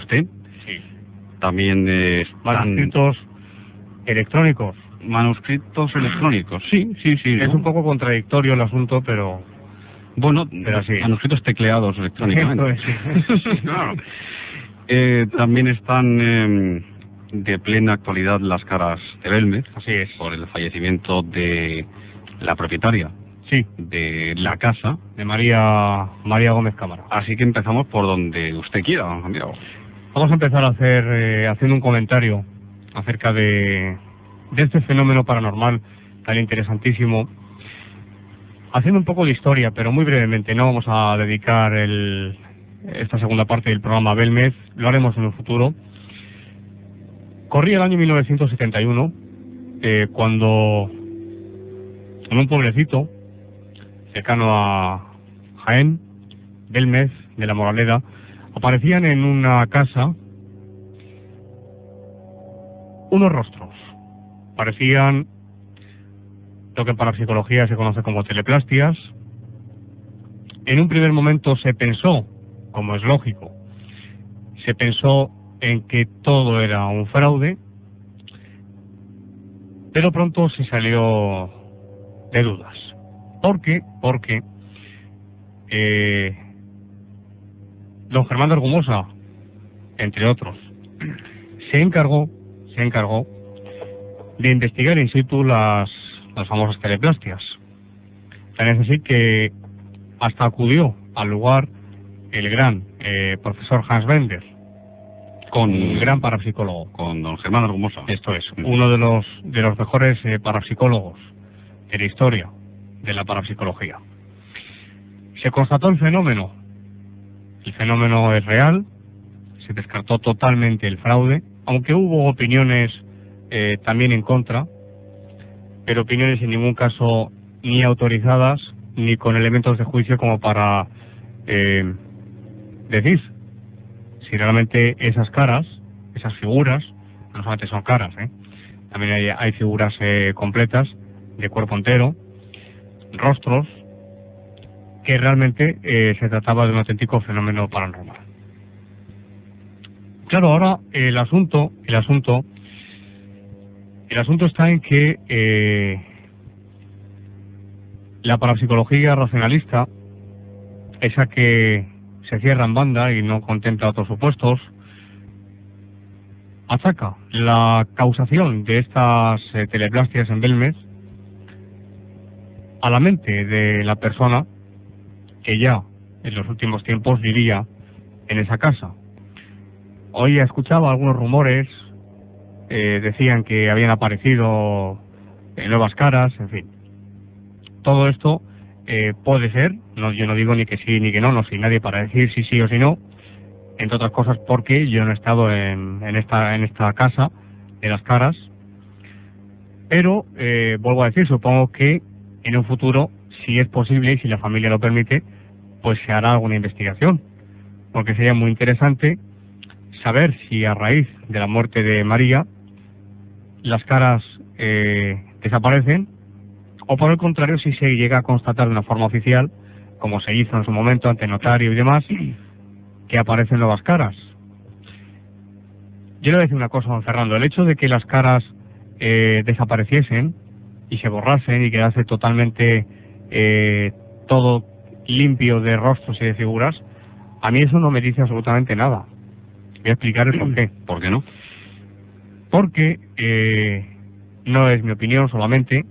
usted. Sí. También Manuscritos electrónicos. Manuscritos electrónicos, sí. Es ¿no? un poco contradictorio el asunto, pero... Bueno, pero sí. Manuscritos tecleados electrónicamente. Sí. Claro. También están de plena actualidad las caras de Belmez. Así es. Por el fallecimiento de la propietaria. Sí. De la casa. De María Gómez Cámara. Así que empezamos por donde usted quiera, don Santiago. Vamos a empezar haciendo un comentario acerca de este fenómeno paranormal tan interesantísimo. Haciendo un poco de historia, pero muy brevemente. No vamos a dedicar esta segunda parte del programa a Belmez, lo haremos en un futuro. Corría el año 1971, cuando en un pueblecito cercano a Jaén, Belmez de la Moraleda, aparecían en una casa unos rostros. Parecían lo que en parapsicología se conoce como teleplastias. En un primer momento se pensó, como es lógico, se pensó en que todo era un fraude, pero pronto se salió de dudas. ¿Por qué? Porque don Germán de Argumosa, entre otros, se encargó de investigar in situ las famosas teleplastias. Tan es así que hasta acudió al lugar el gran profesor Hans Bender, un gran parapsicólogo. Con don Germán de Argumosa. Esto es, uno de los mejores parapsicólogos de la historia de la parapsicología. Se constató el fenómeno. El fenómeno es real, se descartó totalmente el fraude, aunque hubo opiniones también en contra, pero opiniones en ningún caso ni autorizadas ni con elementos de juicio como para decir si realmente esas caras, esas figuras, no solamente son caras, también hay figuras completas de cuerpo entero, rostros, que realmente se trataba de un auténtico fenómeno paranormal. Claro, ahora el asunto está en que la parapsicología racionalista, esa que se cierra en banda y no contempla otros supuestos, ataca la causación de estas teleplastias en Belmez a la mente de la persona que ya en los últimos tiempos vivía en esa casa. Hoy escuchaba algunos rumores, decían que habían aparecido nuevas caras, en fin. Todo esto puede ser, yo no digo ni que sí ni que no soy nadie para decir si sí o si no, entre otras cosas porque yo no he estado en esta casa de las caras, pero vuelvo a decir, supongo que en un futuro, si es posible y si la familia lo permite, pues se hará alguna investigación, porque sería muy interesante saber si a raíz de la muerte de María las caras desaparecen, o por el contrario, si se llega a constatar de una forma oficial, como se hizo en su momento ante notario y demás, que aparecen nuevas caras. Yo le voy a decir una cosa, don Fernando, el hecho de que las caras desapareciesen y se borrasen y quedase totalmente todo limpio de rostros y de figuras, a mí eso no me dice absolutamente nada. Voy a explicar el por qué. ¿Por qué no? Porque no es mi opinión solamente,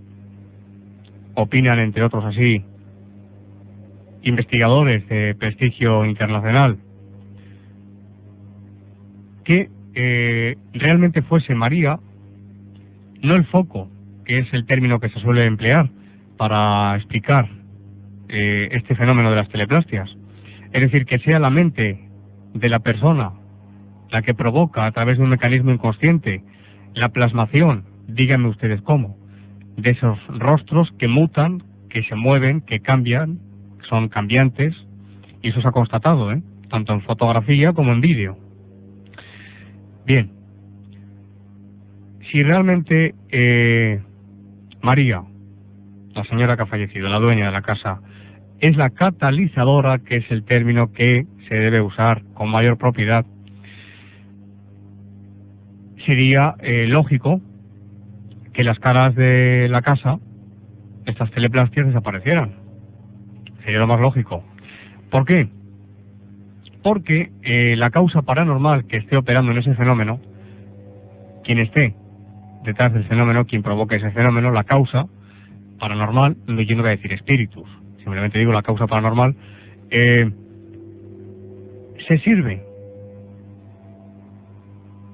opinan entre otros así investigadores de prestigio internacional, que realmente fuese María, no el foco, que es el término que se suele emplear para explicar este fenómeno de las teleplastias. Es decir, que sea la mente de la persona la que provoca a través de un mecanismo inconsciente la plasmación, díganme ustedes cómo, de esos rostros que mutan, que se mueven, que cambian, son cambiantes, y eso se ha constatado, tanto en fotografía como en vídeo. Bien, si realmente María, la señora que ha fallecido, la dueña de la casa, es la catalizadora, que es el término que se debe usar con mayor propiedad, sería lógico que las caras de la casa, estas teleplastias, desaparecieran. Sería lo más lógico. ¿Por qué? Porque la causa paranormal que esté operando en ese fenómeno, quien esté detrás del fenómeno, quien provoque ese fenómeno, la causa paranormal, yo no voy a decir espíritus, simplemente digo la causa paranormal, se sirve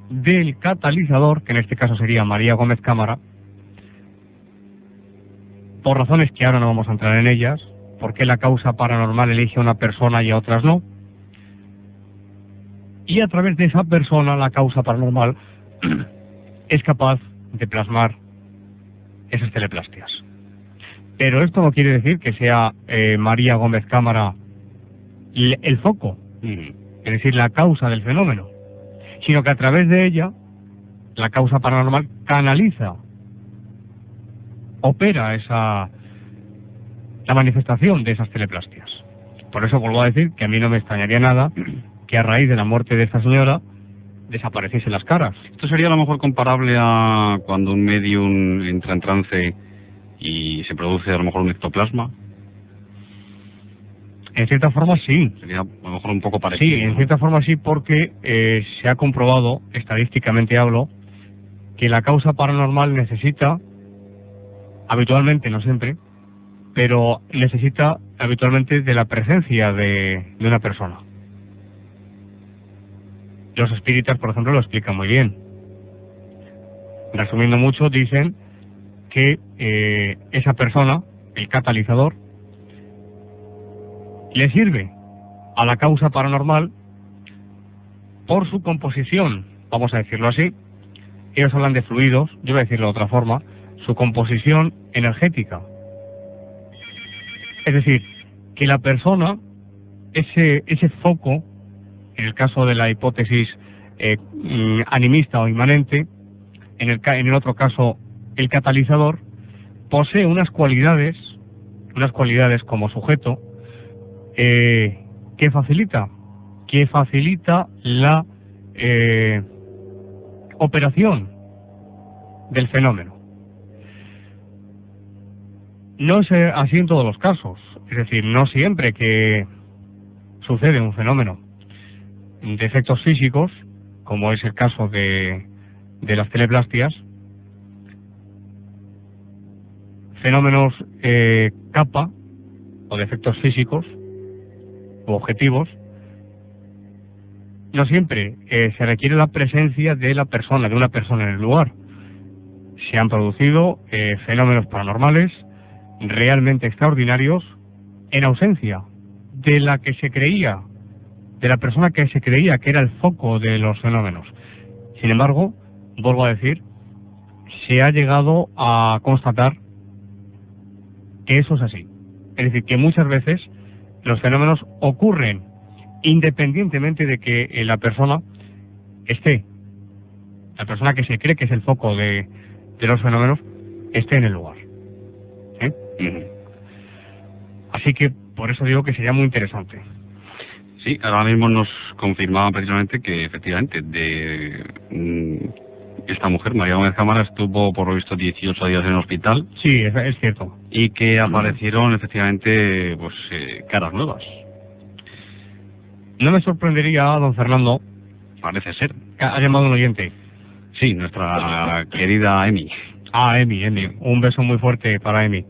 del catalizador, que en este caso sería María Gómez Cámara, por razones que ahora no vamos a entrar en ellas, porque la causa paranormal elige a una persona y a otras no, y a través de esa persona la causa paranormal es capaz de plasmar esas teleplastias. Pero esto no quiere decir que sea María Gómez Cámara el foco, es decir, la causa del fenómeno, sino que a través de ella la causa paranormal canaliza, opera la manifestación de esas teleplastias. Por eso vuelvo a decir que a mí no me extrañaría nada que a raíz de la muerte de esta señora desapareciesen las caras. Esto sería a lo mejor comparable a cuando un medium entra en trance y se produce a lo mejor un ectoplasma. En cierta forma sí. Sería a lo mejor un poco parecido. Sí, en cierta forma sí, porque se ha comprobado, estadísticamente hablo, que la causa paranormal necesita, habitualmente, no siempre, pero necesita habitualmente de la presencia de una persona. Los espíritas, por ejemplo, lo explican muy bien. Resumiendo mucho, dicen que esa persona, el catalizador, le sirve a la causa paranormal por su composición, vamos a decirlo así. Ellos hablan de fluidos, yo voy a decirlo de otra forma, su composición energética. Es decir, que la persona, ese foco, en el caso de la hipótesis animista o inmanente, en el otro caso el catalizador, posee unas cualidades como sujeto, que facilita la operación del fenómeno. No es así en todos los casos, es decir, no siempre que sucede un fenómeno de efectos físicos, como es el caso de las teleplastias, fenómenos capa o de efectos físicos u objetivos, no siempre se requiere la presencia de una persona en el lugar. Se han producido fenómenos paranormales realmente extraordinarios en ausencia de la persona que se creía que era el foco de los fenómenos. Sin embargo, vuelvo a decir, se ha llegado a constatar que eso es así. Es decir, que muchas veces los fenómenos ocurren independientemente de que la persona que se cree que es el foco de los fenómenos, esté en el lugar. Así que por eso digo que sería muy interesante. Sí, ahora mismo nos confirmaba precisamente que efectivamente esta mujer, María Gómez Cámara, estuvo por lo visto 18 días en el hospital. Sí, es cierto. Y que aparecieron efectivamente caras nuevas. No me sorprendería, don Fernando, Parece ser. ha llamado un oyente. Sí, nuestra querida Emi. Emi. Un beso muy fuerte para Emi.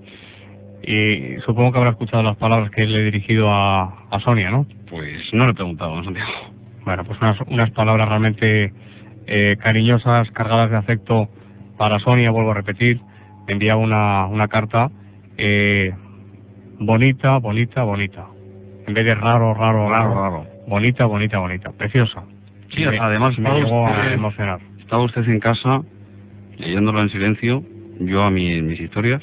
Y supongo que habrá escuchado las palabras que le he dirigido a Sonia, ¿no? Pues no le he preguntado, don Santiago. Bueno, pues unas palabras realmente cariñosas, cargadas de afecto para Sonia, vuelvo a repetir. Me enviaba una carta bonita. En vez de raro. Bonita. Preciosa. Sí, además me llegó a emocionar. Estaba usted en casa, leyéndolo en silencio, yo en mis historias,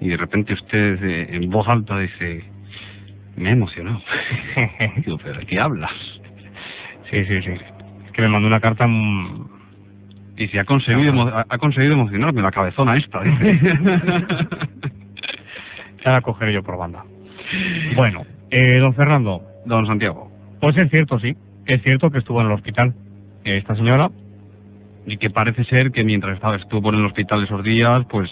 y de repente usted en voz alta dice, me he emocionado. Digo, ¿pero de qué hablas? Sí. Es que me mandó una carta... Dice, ha conseguido emocionarme la cabezona esta, dice. Ya la cogeré yo por banda. Bueno, don Fernando. Don Santiago. Pues es cierto, sí. Es cierto que estuvo en el hospital esta señora. Y que parece ser que mientras estuvo en el hospital esos días, pues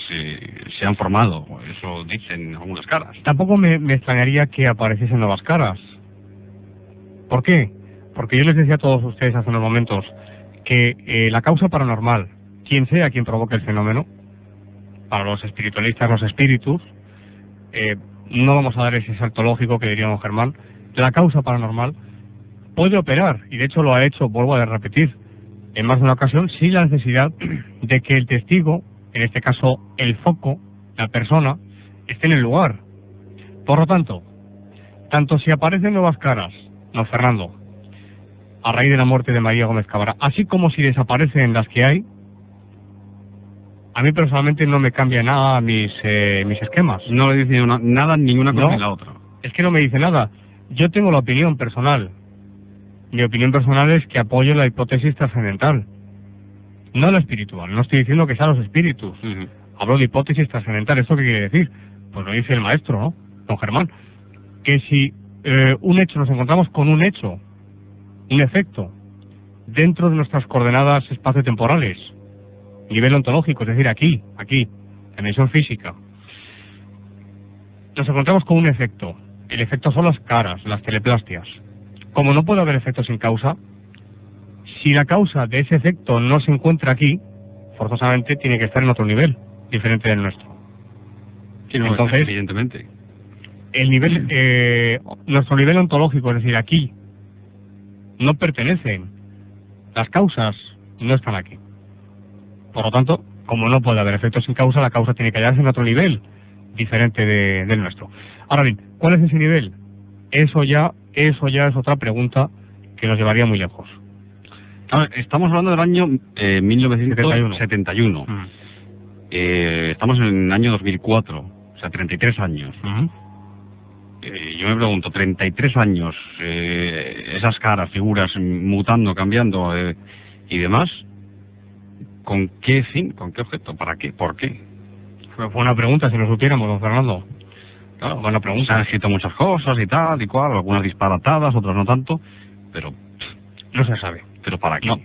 se han formado, eso dicen algunas caras. Tampoco me extrañaría que apareciesen nuevas caras. ¿Por qué? Porque yo les decía a todos ustedes hace unos momentos que la causa paranormal, quien sea quien provoque el fenómeno, para los espiritualistas, los espíritus, no vamos a dar ese salto lógico que diría don Germán, la causa paranormal puede operar, y de hecho lo ha hecho, vuelvo a repetir, en más de una ocasión, sin la necesidad de que el testigo, en este caso el foco, la persona, esté en el lugar. Por lo tanto si aparecen nuevas caras, don Fernando, a raíz de la muerte de María Gómez Cabra, así como si desaparecen las que hay, a mí personalmente no me cambia nada mis esquemas. No le dice nada ninguna cosa ni la otra. Es que no me dice nada. Yo tengo la opinión personal. Mi opinión personal es que apoyo la hipótesis trascendental, no la espiritual. No estoy diciendo que sean los espíritus. Hablo de hipótesis trascendental. ¿Esto qué quiere decir? Pues lo dice el maestro, ¿no? Don Germán. Que si un hecho, nos encontramos con un hecho, un efecto, dentro de nuestras coordenadas espaciotemporales, nivel ontológico, es decir, aquí, dimensión física, nos encontramos con un efecto. El efecto son las caras, las teleplastias. Como no puede haber efecto sin causa, si la causa de ese efecto no se encuentra aquí, forzosamente tiene que estar en otro nivel, diferente del nuestro. Sí, no, entonces, evidentemente. El nivel, nuestro nivel ontológico, es decir, aquí, no pertenecen. Las causas no están aquí. Por lo tanto, como no puede haber efecto sin causa, la causa tiene que hallarse en otro nivel, diferente del nuestro. Ahora bien, ¿cuál es ese nivel? Eso ya es otra pregunta que nos llevaría muy lejos. Estamos hablando del año 1971. Estamos en el año 2004, o sea, 33 años. Yo me pregunto, 33 años, esas caras, figuras mutando, cambiando y demás, ¿con qué fin? ¿Con qué objeto? ¿Para qué? ¿Por qué? Fue una pregunta, si lo supiéramos, don Fernando. Claro, buena pregunta. Se han escrito muchas cosas y tal y cual, algunas disparatadas, otras no tanto, pero no se sabe. ¿Pero para qué? No.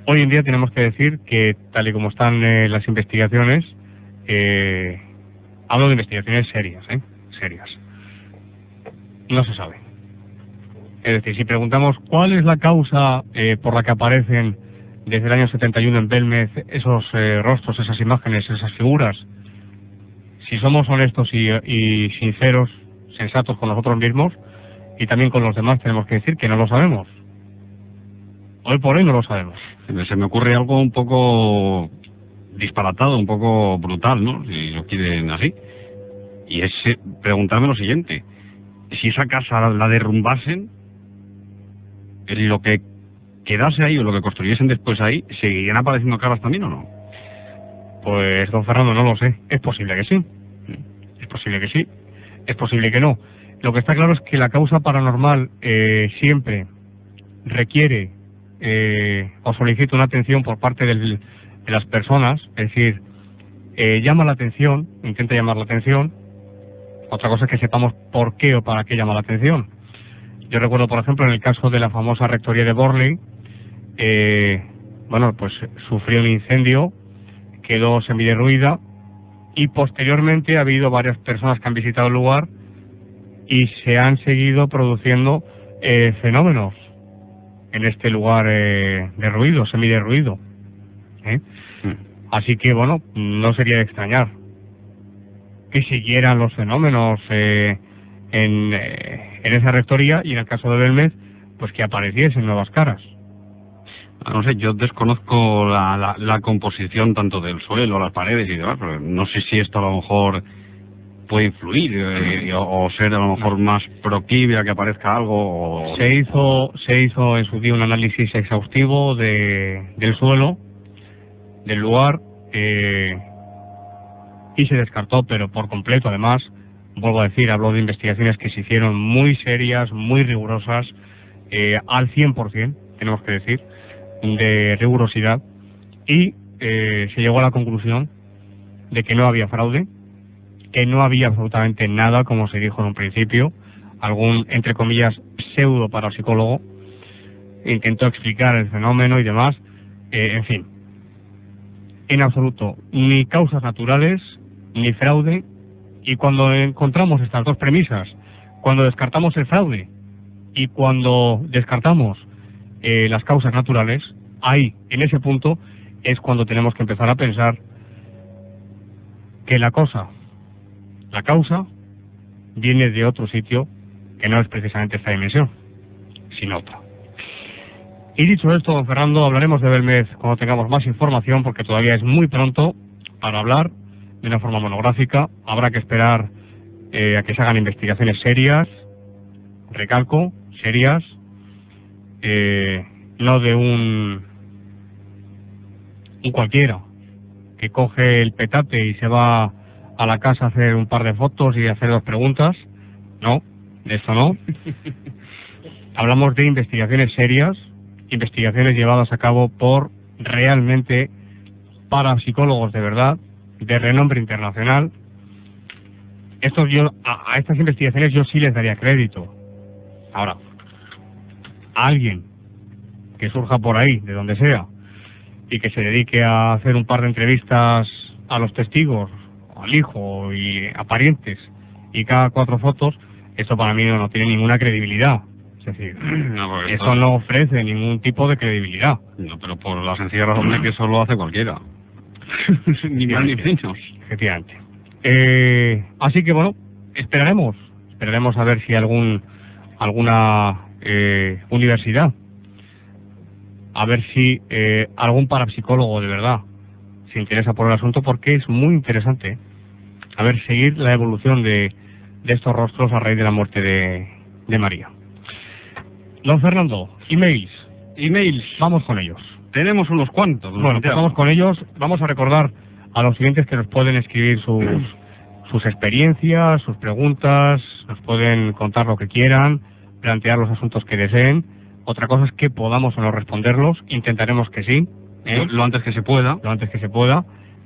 Hoy en día tenemos que decir que, tal y como están las investigaciones, hablo de investigaciones serias, serias. No se sabe. Es decir, si preguntamos cuál es la causa por la que aparecen desde el año 71 en Belmez esos rostros, esas imágenes, esas figuras, si somos honestos y sinceros, sensatos con nosotros mismos y también con los demás, tenemos que decir que no lo sabemos. Hoy por hoy no lo sabemos. Se me ocurre algo un poco disparatado, un poco brutal, ¿no? Si lo quieren así. Y es preguntarme lo siguiente. Si esa casa la derrumbasen, lo que quedase ahí o lo que construyesen después ahí, ¿seguirían apareciendo caras también o no? Pues, don Fernando, no lo sé. Es posible que sí. Es posible que sí. Es posible que no. Lo que está claro es que la causa paranormal siempre requiere o solicita una atención por parte de las personas. Es decir, llama la atención, intenta llamar la atención. Otra cosa es que sepamos por qué o para qué llama la atención. Yo recuerdo, por ejemplo, en el caso de la famosa rectoría de Borley, pues sufrió un incendio, quedó semiderruida y posteriormente ha habido varias personas que han visitado el lugar y se han seguido produciendo fenómenos en este lugar derruido, semiderruido. Así que, no sería de extrañar que siguieran los fenómenos en esa rectoría y en el caso de Belmez, pues que apareciesen nuevas caras. No sé, yo desconozco la composición tanto del suelo, las paredes y demás, pero no sé si esto a lo mejor puede influir o ser a lo mejor más proclive a que aparezca algo. Se hizo en su día un análisis exhaustivo del suelo, del lugar, y se descartó, pero por completo. Además, vuelvo a decir, hablo de investigaciones que se hicieron muy serias, muy rigurosas, al 100%, tenemos que decir, de rigurosidad, y se llegó a la conclusión de que no había fraude, que no había absolutamente nada, como se dijo en un principio. Algún, entre comillas, pseudo parapsicólogo intentó explicar el fenómeno y demás. En fin, en absoluto ni causas naturales, ni fraude, y cuando encontramos estas dos premisas, cuando descartamos el fraude y cuando descartamos las causas naturales, ahí, en ese punto, es cuando tenemos que empezar a pensar que la causa, viene de otro sitio que no es precisamente esta dimensión, sino otra. Y dicho esto, don Fernando, hablaremos de Belmez cuando tengamos más información, porque todavía es muy pronto para hablar de una forma monográfica. Habrá que esperar a que se hagan investigaciones serias, recalco, serias, no de un cualquiera que coge el petate y se va a la casa a hacer un par de fotos y hacer 2 preguntas. No, de esto no. Hablamos de investigaciones serias, investigaciones llevadas a cabo por realmente parapsicólogos de verdad, de renombre internacional. A estas investigaciones yo sí les daría crédito. Ahora, a alguien que surja por ahí, de donde sea, y que se dedique a hacer un par de entrevistas a los testigos, al hijo y a parientes, y cada 4 fotos, esto para mí no tiene ninguna credibilidad. Es decir, esto no ofrece ningún tipo de credibilidad. No, pero por la sencilla razón de que eso lo hace cualquiera. Ni más ni menos. Efectivamente. Así que bueno, esperaremos a ver si alguna universidad, a ver si algún parapsicólogo de verdad se interesa por el asunto, porque es muy interesante. A ver, seguir la evolución de estos rostros a raíz de la muerte de María. Don Fernando, emails. Vamos con ellos. Tenemos unos cuantos. Bueno, pues vamos con ellos. Vamos a recordar a los siguientes que nos pueden escribir sus experiencias, sus preguntas, nos pueden contar lo que quieran, plantear los asuntos que deseen. Otra cosa es que podamos o no responderlos. Intentaremos que sí. Lo antes que se pueda.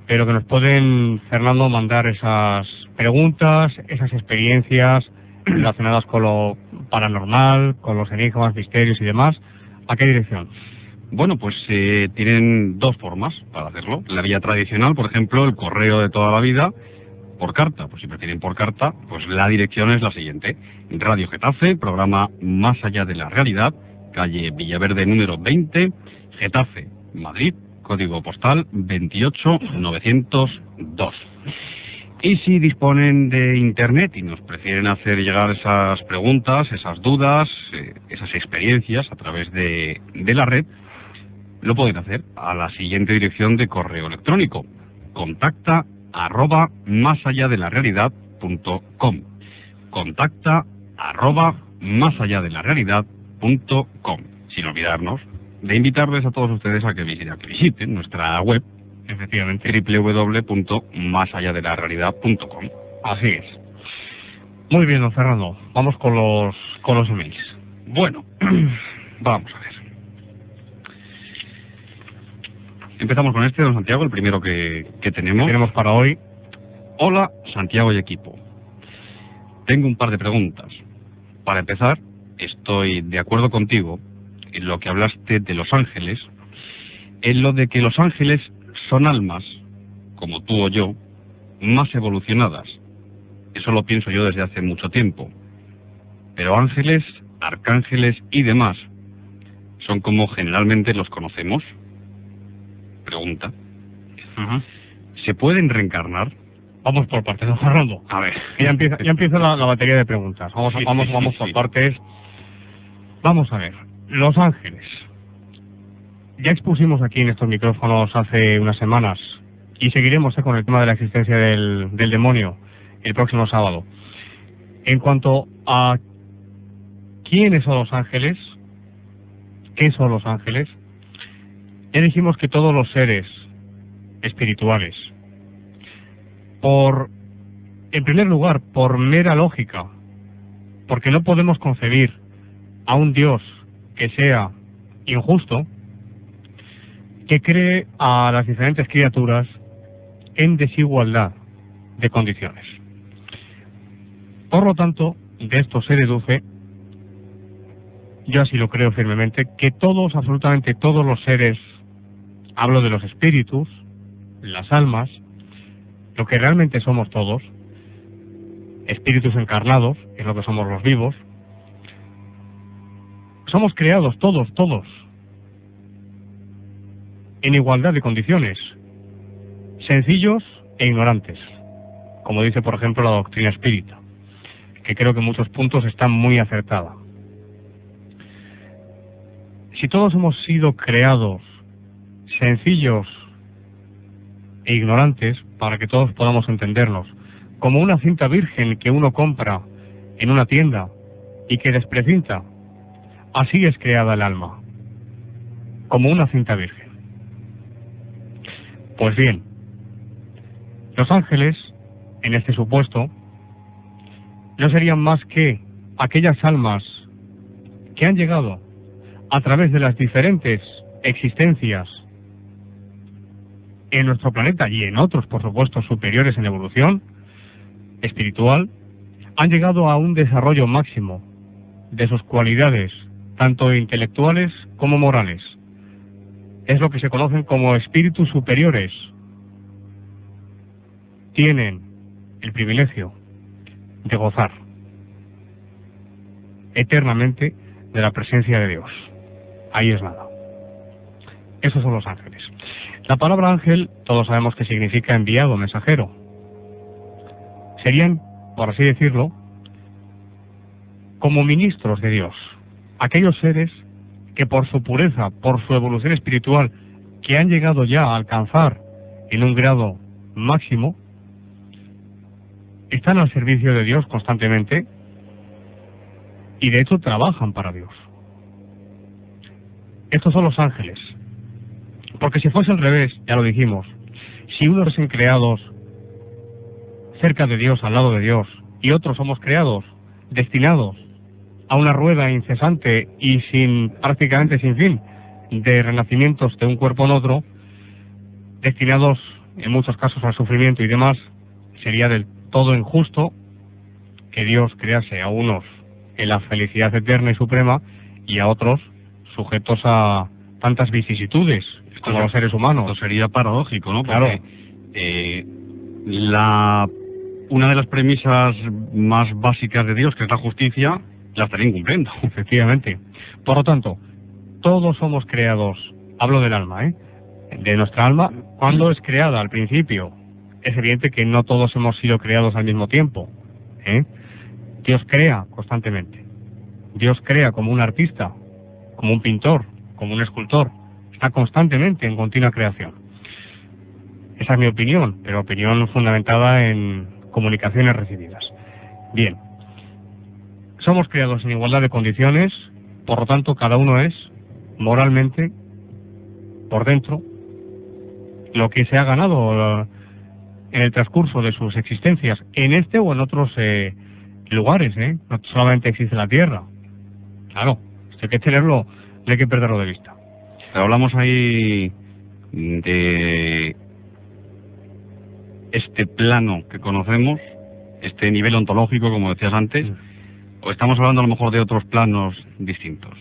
Pero que nos pueden, Fernando, mandar esas preguntas, esas experiencias relacionadas con lo paranormal, con los enigmas, misterios y demás. ¿A qué dirección? Bueno, pues tienen 2 formas para hacerlo. La vía tradicional, por ejemplo, el correo de toda la vida, por carta. Pues si prefieren por carta, pues la dirección es la siguiente. Radio Getafe, programa Más Allá de la Realidad, calle Villaverde número 20, Getafe, Madrid, código postal 28902. Y si disponen de internet y nos prefieren hacer llegar esas preguntas, esas dudas, esas experiencias a través de la red, lo pueden hacer a la siguiente dirección de correo electrónico: contacta@masalladelarrealidad.com. contacta@masalladelarrealidad.com. Sin olvidarnos de invitarles a todos ustedes a que visiten nuestra web, efectivamente, www.masalladelarrealidad.com. Así es. Muy bien, don Fernando. Vamos con los emails. Bueno, vamos a ver. Empezamos con este, don Santiago, el primero que tenemos. Tenemos para hoy. Hola, Santiago y equipo. Tengo un par de preguntas. Para empezar, estoy de acuerdo contigo en lo que hablaste de los ángeles, en lo de que los ángeles son almas, como tú o yo, más evolucionadas. Eso lo pienso yo desde hace mucho tiempo. Pero ángeles, arcángeles y demás, ¿son como generalmente los conocemos? Pregunta. ¿Se pueden reencarnar? Vamos por partes, don Fernando. A ver. Ya empieza la batería de preguntas. Vamos por partes. Vamos a ver. Los ángeles. Ya expusimos aquí en estos micrófonos hace unas semanas, y seguiremos con el tema de la existencia del demonio el próximo sábado. En cuanto a quiénes son los ángeles, qué son los ángeles, ya dijimos que todos los seres espirituales, en primer lugar, por mera lógica, porque no podemos concebir a un Dios que sea injusto, que cree a las diferentes criaturas en desigualdad de condiciones. Por lo tanto, de esto se deduce, yo así lo creo firmemente, que todos, absolutamente todos los seres, hablo de los espíritus, las almas, lo que realmente somos todos, espíritus encarnados, que es lo que somos los vivos, somos creados todos, en igualdad de condiciones, sencillos e ignorantes, como dice por ejemplo la doctrina espírita, que creo que en muchos puntos está muy acertada. Si todos hemos sido creados sencillos e ignorantes, para que todos podamos entendernos, como una cinta virgen que uno compra en una tienda y que desprecinta, así es creada el alma, como una cinta virgen. Pues bien, los ángeles, en este supuesto, no serían más que aquellas almas que han llegado a través de las diferentes existencias en nuestro planeta y en otros, por supuesto, superiores en evolución espiritual, han llegado a un desarrollo máximo de sus cualidades, tanto intelectuales como morales. Es lo que se conocen como espíritus superiores. Tienen el privilegio de gozar eternamente de la presencia de Dios. Ahí es nada. Esos son los ángeles. La palabra ángel, todos sabemos que significa enviado, mensajero. Serían, por así decirlo, como ministros de Dios. Aquellos seres que por su pureza, por su evolución espiritual, que han llegado ya a alcanzar en un grado máximo, están al servicio de Dios constantemente y de hecho trabajan para Dios. Estos son los ángeles. Porque si fuese al revés, ya lo dijimos, si unos son creados cerca de Dios, al lado de Dios, y otros somos creados, destinados a una rueda incesante y prácticamente sin fin de renacimientos de un cuerpo en otro, destinados en muchos casos al sufrimiento y demás, sería del todo injusto que Dios crease a unos en la felicidad eterna y suprema y a otros sujetos a tantas vicisitudes como los seres humanos. Esto sería paradójico, ¿no? Porque, claro, una de las premisas más básicas de Dios, que es la justicia, la estaría incumpliendo. Efectivamente. Por lo tanto, todos somos creados, hablo del alma, de nuestra alma, cuando es creada al principio. Es evidente que no todos hemos sido creados al mismo tiempo. Dios crea constantemente. Dios crea como un artista, como un pintor, como un escultor. Está constantemente en continua creación. Esa es mi opinión, pero opinión fundamentada en comunicaciones recibidas. Bien. Somos creados en igualdad de condiciones, por lo tanto cada uno es moralmente, por dentro, lo que se ha ganado en el transcurso de sus existencias, en este o en otros lugares, no solamente existe la Tierra. Claro, esto hay que tenerlo, no hay que perderlo de vista. Pero hablamos ahí de este plano que conocemos, este nivel ontológico, como decías antes, o estamos hablando a lo mejor de otros planos distintos.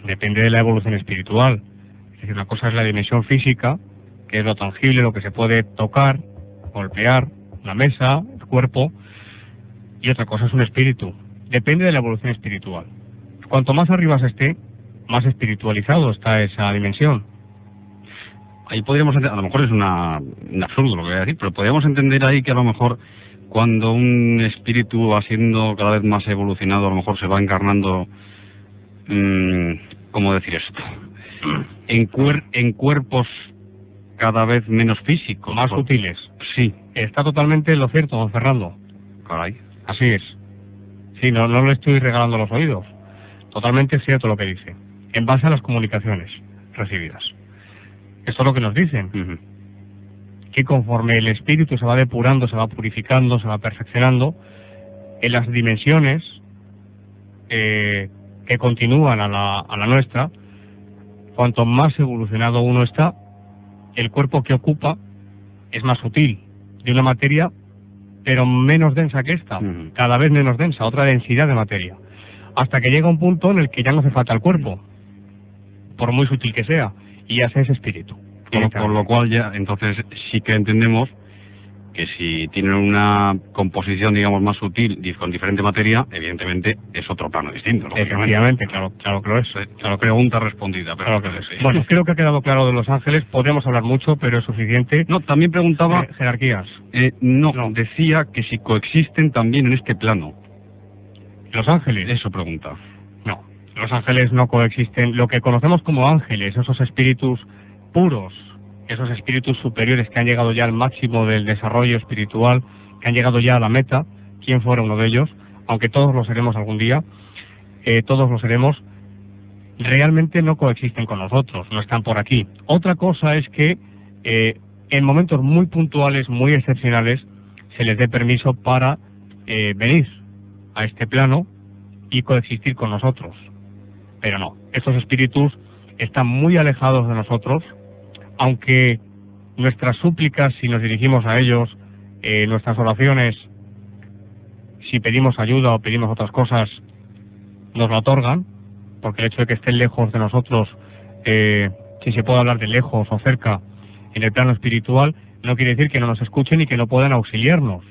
Depende de la evolución espiritual. Es decir, una cosa es la dimensión física, que es lo tangible, lo que se puede tocar, golpear, la mesa, el cuerpo, y otra cosa es un espíritu. Depende de la evolución espiritual. Cuanto más arriba se esté, más espiritualizado está esa dimensión. Ahí podríamos entender, a lo mejor es un absurdo lo que voy a decir, pero podríamos entender ahí que a lo mejor cuando un espíritu va siendo cada vez más evolucionado, a lo mejor se va encarnando, ¿cómo decir esto? En cuerpos cada vez menos físicos. Más sutiles. Sí. Está totalmente lo cierto, don Fernando. Caray. Así es. Sí, no le estoy regalando los oídos. Totalmente cierto lo que dice. En base a las comunicaciones recibidas. Esto es lo que nos dicen. Que conforme el espíritu se va depurando, se va purificando, se va perfeccionando, en las dimensiones que continúan a la nuestra, cuanto más evolucionado uno está, el cuerpo que ocupa es más sutil, de una materia, pero menos densa que esta, cada vez menos densa, otra densidad de materia, hasta que llega un punto en el que ya no hace falta el cuerpo, por muy sutil que sea, y ya se es espíritu. Con lo cual ya, entonces sí que entendemos que si tienen una composición, digamos, más sutil y con diferente materia, evidentemente es otro plano distinto. Efectivamente, claro que lo es. Pregunta respondida. Pero claro que lo es. Bueno, creo que ha quedado claro de los ángeles. Podríamos hablar mucho, pero es suficiente. No, también preguntaba... jerarquías. No, decía que si coexisten también en este plano. ¿Los ángeles? Eso pregunta. No, los ángeles no coexisten. Lo que conocemos como ángeles, esos espíritus puros, esos espíritus superiores que han llegado ya al máximo del desarrollo espiritual, que han llegado ya a la meta, quién fuera uno de ellos, aunque todos lo seremos algún día, todos lo seremos, realmente no coexisten con nosotros, no están por aquí. Otra cosa es que en momentos muy puntuales, muy excepcionales, se les dé permiso para venir a este plano y coexistir con nosotros. Pero no, estos espíritus están muy alejados de nosotros, aunque nuestras súplicas, si nos dirigimos a ellos, nuestras oraciones, si pedimos ayuda o pedimos otras cosas, nos lo otorgan, porque el hecho de que estén lejos de nosotros, si se puede hablar de lejos o cerca, en el plano espiritual, no quiere decir que no nos escuchen y que no puedan auxiliarnos.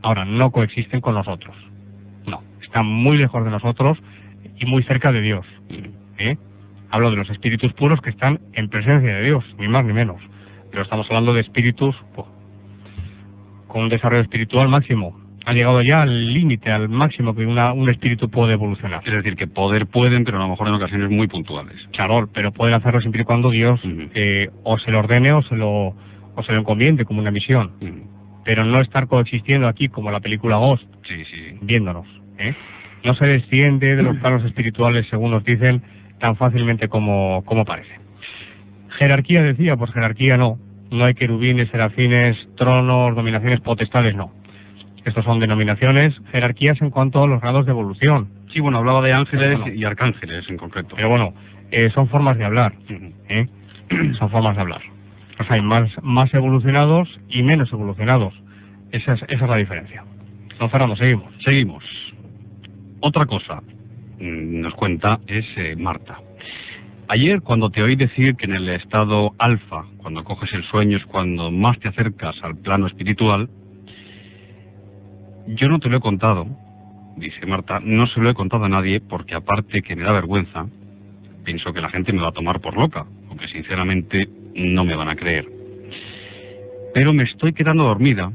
Ahora, no coexisten con nosotros. No, están muy lejos de nosotros y muy cerca de Dios. Hablo de los espíritus puros que están en presencia de Dios, ni más ni menos. Pero estamos hablando de espíritus con un desarrollo espiritual máximo. Han llegado ya al límite, al máximo que un espíritu puede evolucionar. Es decir, que poder pueden, pero a lo mejor en ocasiones muy puntuales. Claro, pero pueden hacerlo siempre y cuando Dios o se lo ordene o se lo encomiende como una misión. Pero no estar coexistiendo aquí como la película Ghost, viéndonos. No se desciende de los planos espirituales, según nos dicen, tan fácilmente como parece. Jerarquía, decía, pues jerarquía no. No hay querubines, serafines, tronos, dominaciones, potestades, no. Estos son denominaciones, jerarquías en cuanto a los grados de evolución. Sí, bueno, hablaba de ángeles y arcángeles en concreto. Pero bueno, son formas de hablar. Son formas de hablar. Los hay más evolucionados y menos evolucionados. Esa es la diferencia. Don Fernando, seguimos. Seguimos. Otra cosa nos cuenta es Marta. Ayer, cuando te oí decir que en el estado alfa, cuando coges el sueño, es cuando más te acercas al plano espiritual, yo no te lo he contado, dice Marta, no se lo he contado a nadie porque aparte que me da vergüenza, pienso que la gente me va a tomar por loca, aunque sinceramente no me van a creer. Pero me estoy quedando dormida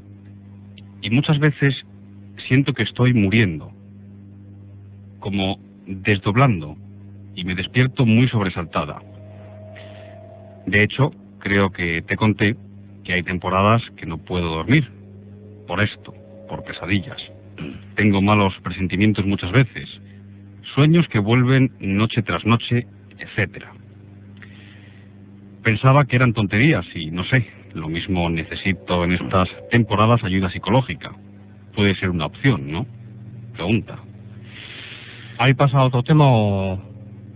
y muchas veces siento que estoy muriendo, como desdoblando, y me despierto muy sobresaltada. De hecho, creo que te conté que hay temporadas que no puedo dormir, por esto, por pesadillas. Tengo malos presentimientos muchas veces, sueños que vuelven noche tras noche, etcétera. Pensaba que eran tonterías y no sé, lo mismo necesito en estas temporadas ayuda psicológica. Puede ser una opción, ¿no? Pregunta. ¿Ahí pasa a otro tema o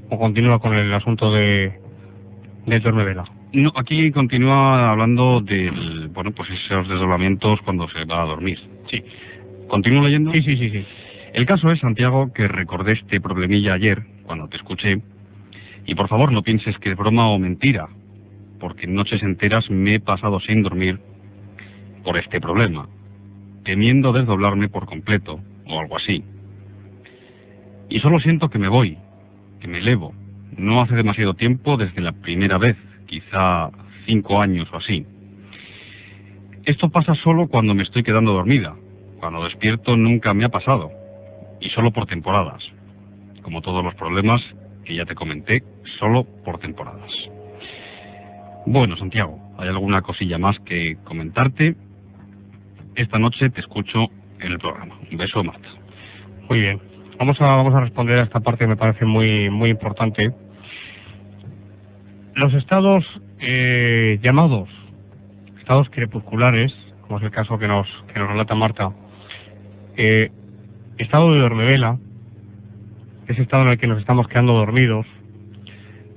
continúa con el asunto de Dormevela? No, aquí continúa hablando del, bueno, pues esos desdoblamientos cuando se va a dormir. Sí. ¿Continúo leyendo? Sí. El caso es, Santiago, que recordé este problemilla ayer, cuando te escuché, y por favor no pienses que es broma o mentira, porque noches enteras me he pasado sin dormir por este problema, temiendo desdoblarme por completo, o algo así. Y solo siento que me voy, que me elevo. No hace demasiado tiempo desde la primera vez, quizá 5 años o así. Esto pasa solo cuando me estoy quedando dormida. Cuando despierto nunca me ha pasado, y solo por temporadas. Como todos los problemas que ya te comenté, solo por temporadas. Bueno, Santiago, ¿hay alguna cosilla más que comentarte? Esta noche te escucho en el programa. Un beso, Marta. Muy bien. Vamos a responder a esta parte que me parece muy, muy importante. Los estados llamados estados crepusculares, como es el caso que nos relata Marta, estado de dormevela, ese estado en el que nos estamos quedando dormidos,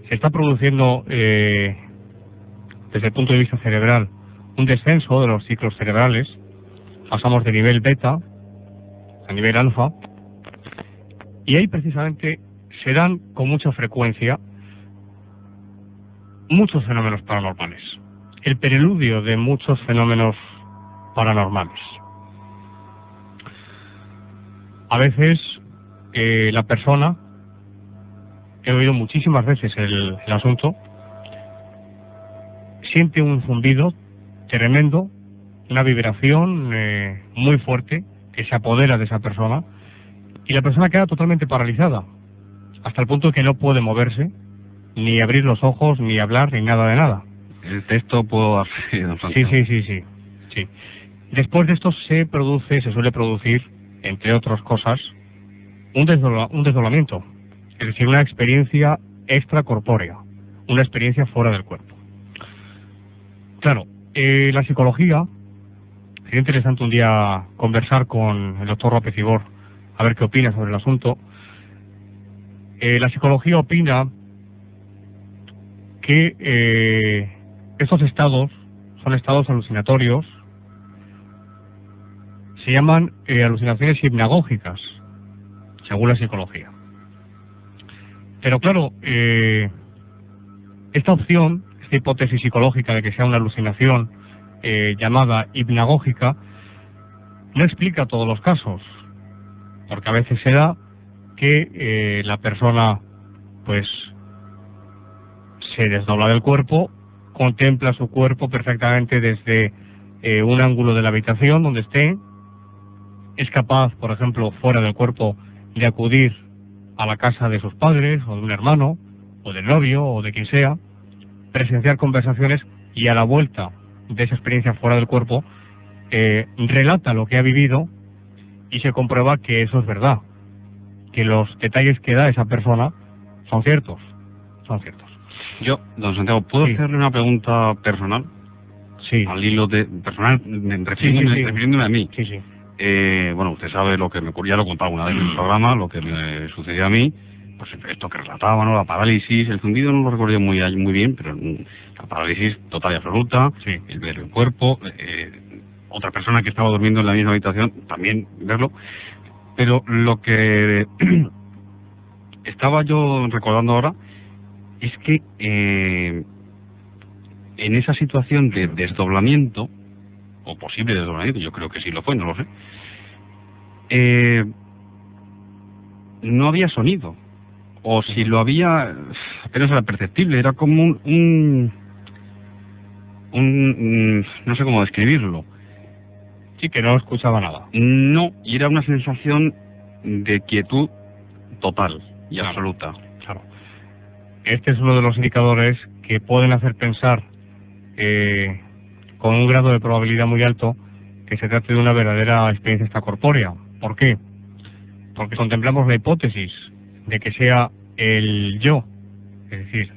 se está produciendo desde el punto de vista cerebral un descenso de los ciclos cerebrales. Pasamos de nivel beta a nivel alfa, y ahí precisamente se dan con mucha frecuencia muchos fenómenos paranormales, el preludio de muchos fenómenos paranormales. A veces la persona, he oído muchísimas veces el asunto, siente un zumbido tremendo, una vibración muy fuerte que se apodera de esa persona y la persona queda totalmente paralizada, hasta el punto de que no puede moverse, ni abrir los ojos, ni hablar, ni nada de nada. El texto puedo hacer, don Santiago. Sí. Después de esto se suele producir, entre otras cosas, un desdoblamiento, es decir, una experiencia extracorpórea, una experiencia fuera del cuerpo. Claro, la psicología, sería interesante un día conversar con el doctor López Ibor, a ver qué opina sobre el asunto. La psicología opina que estos estados son estados alucinatorios, se llaman alucinaciones hipnagógicas, según la psicología. Pero claro, esta opción, esta hipótesis psicológica de que sea una alucinación llamada hipnagógica, no explica todos los casos, porque a veces se da que la persona pues se desdobla del cuerpo, contempla su cuerpo perfectamente desde un ángulo de la habitación donde esté, es capaz, por ejemplo, fuera del cuerpo, de acudir a la casa de sus padres, o de un hermano, o del novio, o de quien sea, presenciar conversaciones y a la vuelta de esa experiencia fuera del cuerpo, relata lo que ha vivido y se comprueba que eso es verdad, que los detalles que da esa persona son ciertos. Yo, don Santiago, ¿puedo hacerle una pregunta personal? Sí. Al hilo de... personal, refiriéndome a mí. Sí. Bueno, usted sabe lo que me ocurrió, ya lo he contado una vez en el programa, lo que me sucedió a mí, pues esto que relataba, ¿no? La parálisis, el zumbido no lo recuerdo muy bien, pero la parálisis total y absoluta, el ver el cuerpo, otra persona que estaba durmiendo en la misma habitación, también verlo, pero lo que estaba yo recordando ahora es que en esa situación de desdoblamiento, o posible desdoblamiento, yo creo que sí lo fue, no lo sé, no había sonido, o si lo había, apenas era perceptible, era como un no sé cómo describirlo. Sí, que no escuchaba nada. No, y era una sensación de quietud total y absoluta. Claro. Este es uno de los indicadores que pueden hacer pensar con un grado de probabilidad muy alto que se trate de una verdadera experiencia extracorpórea. ¿Por qué? Porque contemplamos la hipótesis de que sea el yo, es decir,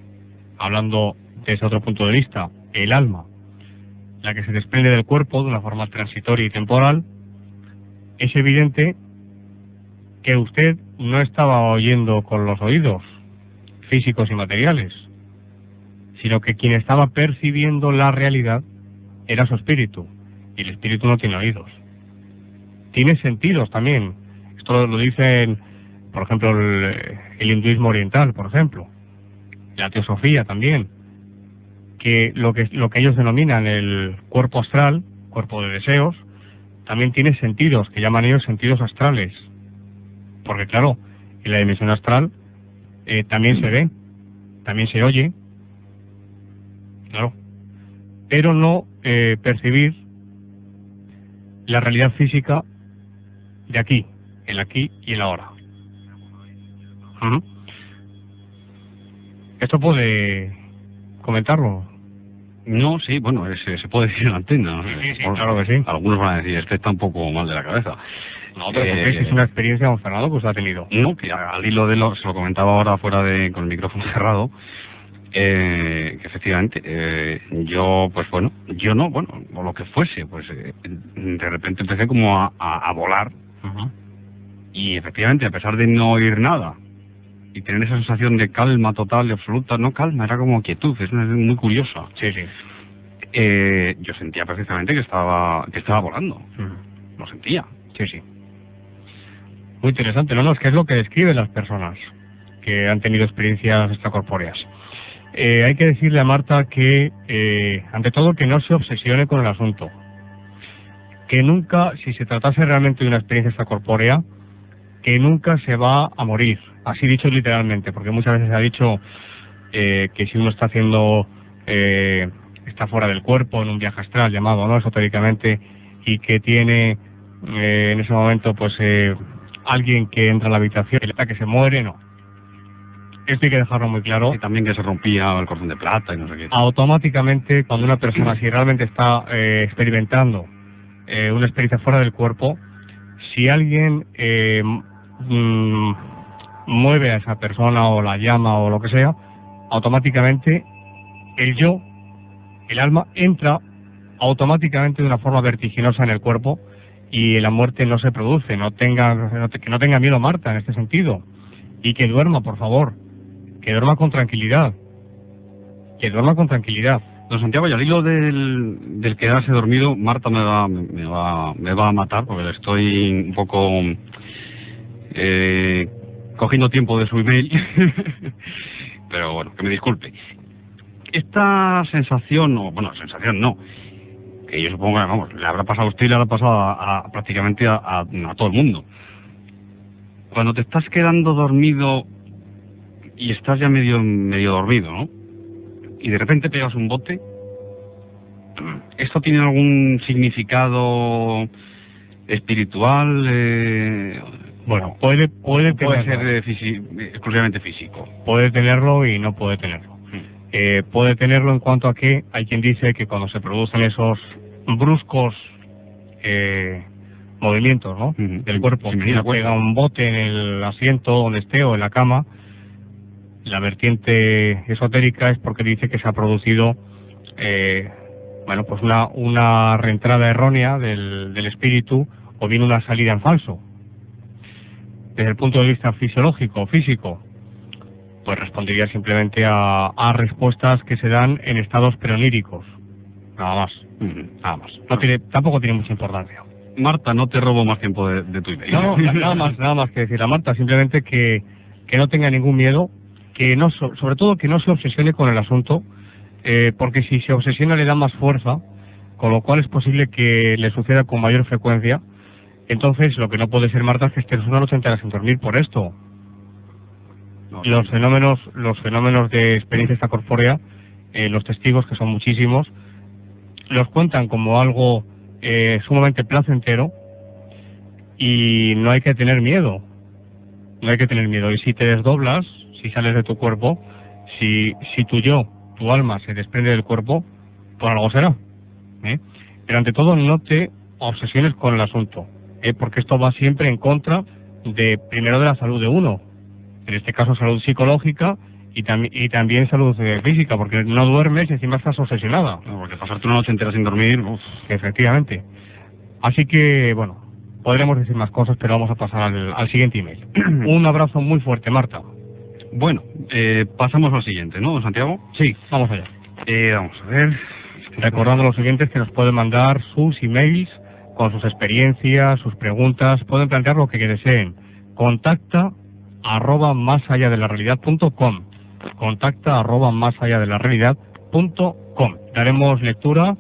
hablando desde otro punto de vista, el alma, la que se desprende del cuerpo de una forma transitoria y temporal. Es evidente que usted no estaba oyendo con los oídos físicos y materiales, sino que quien estaba percibiendo la realidad era su espíritu, y el espíritu no tiene oídos. Tiene sentidos también. Esto lo dicen, por ejemplo, el hinduismo oriental, por ejemplo, la teosofía también, que lo que ellos denominan el cuerpo astral, cuerpo de deseos, también tiene sentidos, que llaman ellos sentidos astrales. Porque claro, en la dimensión astral también se ve, también se oye, claro, pero no percibir la realidad física de aquí, el aquí y el ahora. ¿Esto puede comentarlo? No, sí, bueno, se puede decir en la antena. Sí, claro que sí. Algunos van a decir, este está un poco mal de la cabeza. No, pero es una experiencia, don Fernando, que usted ha tenido. No, que al hilo de se lo comentaba ahora fuera con el micrófono cerrado, que efectivamente, yo, pues bueno, o lo que fuese, pues de repente empecé como a volar, y efectivamente, a pesar de no oír nada, y tener esa sensación de calma total y absoluta, no calma, era como quietud, es una sensación muy curiosa. Sí. Yo sentía perfectamente que estaba volando, lo sentía. Sí. Muy interesante, es que es lo que describen las personas que han tenido experiencias extracorpóreas. Hay que decirle a Marta que, ante todo, que no se obsesione con el asunto. Que nunca, si se tratase realmente de una experiencia extracorpórea, que nunca se va a morir. Así dicho literalmente, porque muchas veces se ha dicho que si uno está haciendo, está fuera del cuerpo, en un viaje astral llamado, ¿no?, esotéricamente, y que tiene en ese momento, pues, alguien que entra a la habitación y que se muere, no. Esto hay que dejarlo muy claro. Y también que se rompía el cordón de plata y no sé qué. Automáticamente, cuando una persona, si realmente está experimentando una experiencia fuera del cuerpo, si alguien mueve a esa persona o la llama o lo que sea, automáticamente el yo, el alma, entra automáticamente de una forma vertiginosa en el cuerpo y la muerte no se produce. Que no tenga miedo Marta en este sentido. Y que duerma, por favor. Que duerma con tranquilidad. Que duerma con tranquilidad. Don Santiago, y al hilo del quedarse dormido, Marta me va a matar, porque le estoy un poco cogiendo tiempo de su email. Pero bueno, que me disculpe. Esta sensación, sensación no, que yo supongo que, vamos, le habrá pasado a usted y le habrá pasado prácticamente a todo el mundo. Cuando te estás quedando dormido y estás ya medio dormido, ¿no? Y de repente pegas un bote, ¿esto tiene algún significado espiritual? Bueno, puede ser exclusivamente físico. Puede tenerlo y no puede tenerlo. Puede tenerlo en cuanto a que hay quien dice que cuando se producen esos bruscos movimientos, ¿no?, del cuerpo, si que pega un bote en el asiento donde esté o en la cama, la vertiente esotérica es porque dice que se ha producido pues una reentrada errónea del espíritu, o bien una salida en falso. Desde el punto de vista fisiológico o físico, pues respondería simplemente a respuestas que se dan en estados preoníricos. Nada más. Nada más. Tampoco tiene mucha importancia. Marta, no te robo más tiempo de tu email. No, nada más que decir a Marta, simplemente que no tenga ningún miedo, que no, sobre todo que no se obsesione con el asunto, porque si se obsesiona le da más fuerza, con lo cual es posible que le suceda con mayor frecuencia. Entonces, lo que no puede ser, Marta, es que estés una noche entera sin dormir por esto. Los fenómenos de experiencia extracorpórea, los testigos, que son muchísimos, los cuentan como algo sumamente placentero, y no hay que tener miedo. No hay que tener miedo. Y si te desdoblas, si sales de tu cuerpo, si tu alma se desprende del cuerpo, por algo será. Pero ante todo, no te obsesiones con el asunto, porque esto va siempre en contra primero de la salud de uno. En este caso, salud psicológica y también salud física, porque no duermes y encima estás obsesionada. No, porque pasarte una noche entera sin dormir... Efectivamente. Así que, bueno, podremos decir más cosas, pero vamos a pasar al siguiente email. Un abrazo muy fuerte, Marta. Bueno, pasamos al siguiente, ¿no, don Santiago? Sí, vamos allá. Vamos a ver... Recordando a los siguientes que nos pueden mandar sus emails con sus experiencias, sus preguntas, pueden plantear lo que deseen. contacta@másalladelarrealidad.com. contacta@másalladelarrealidad.com. Daremos lectura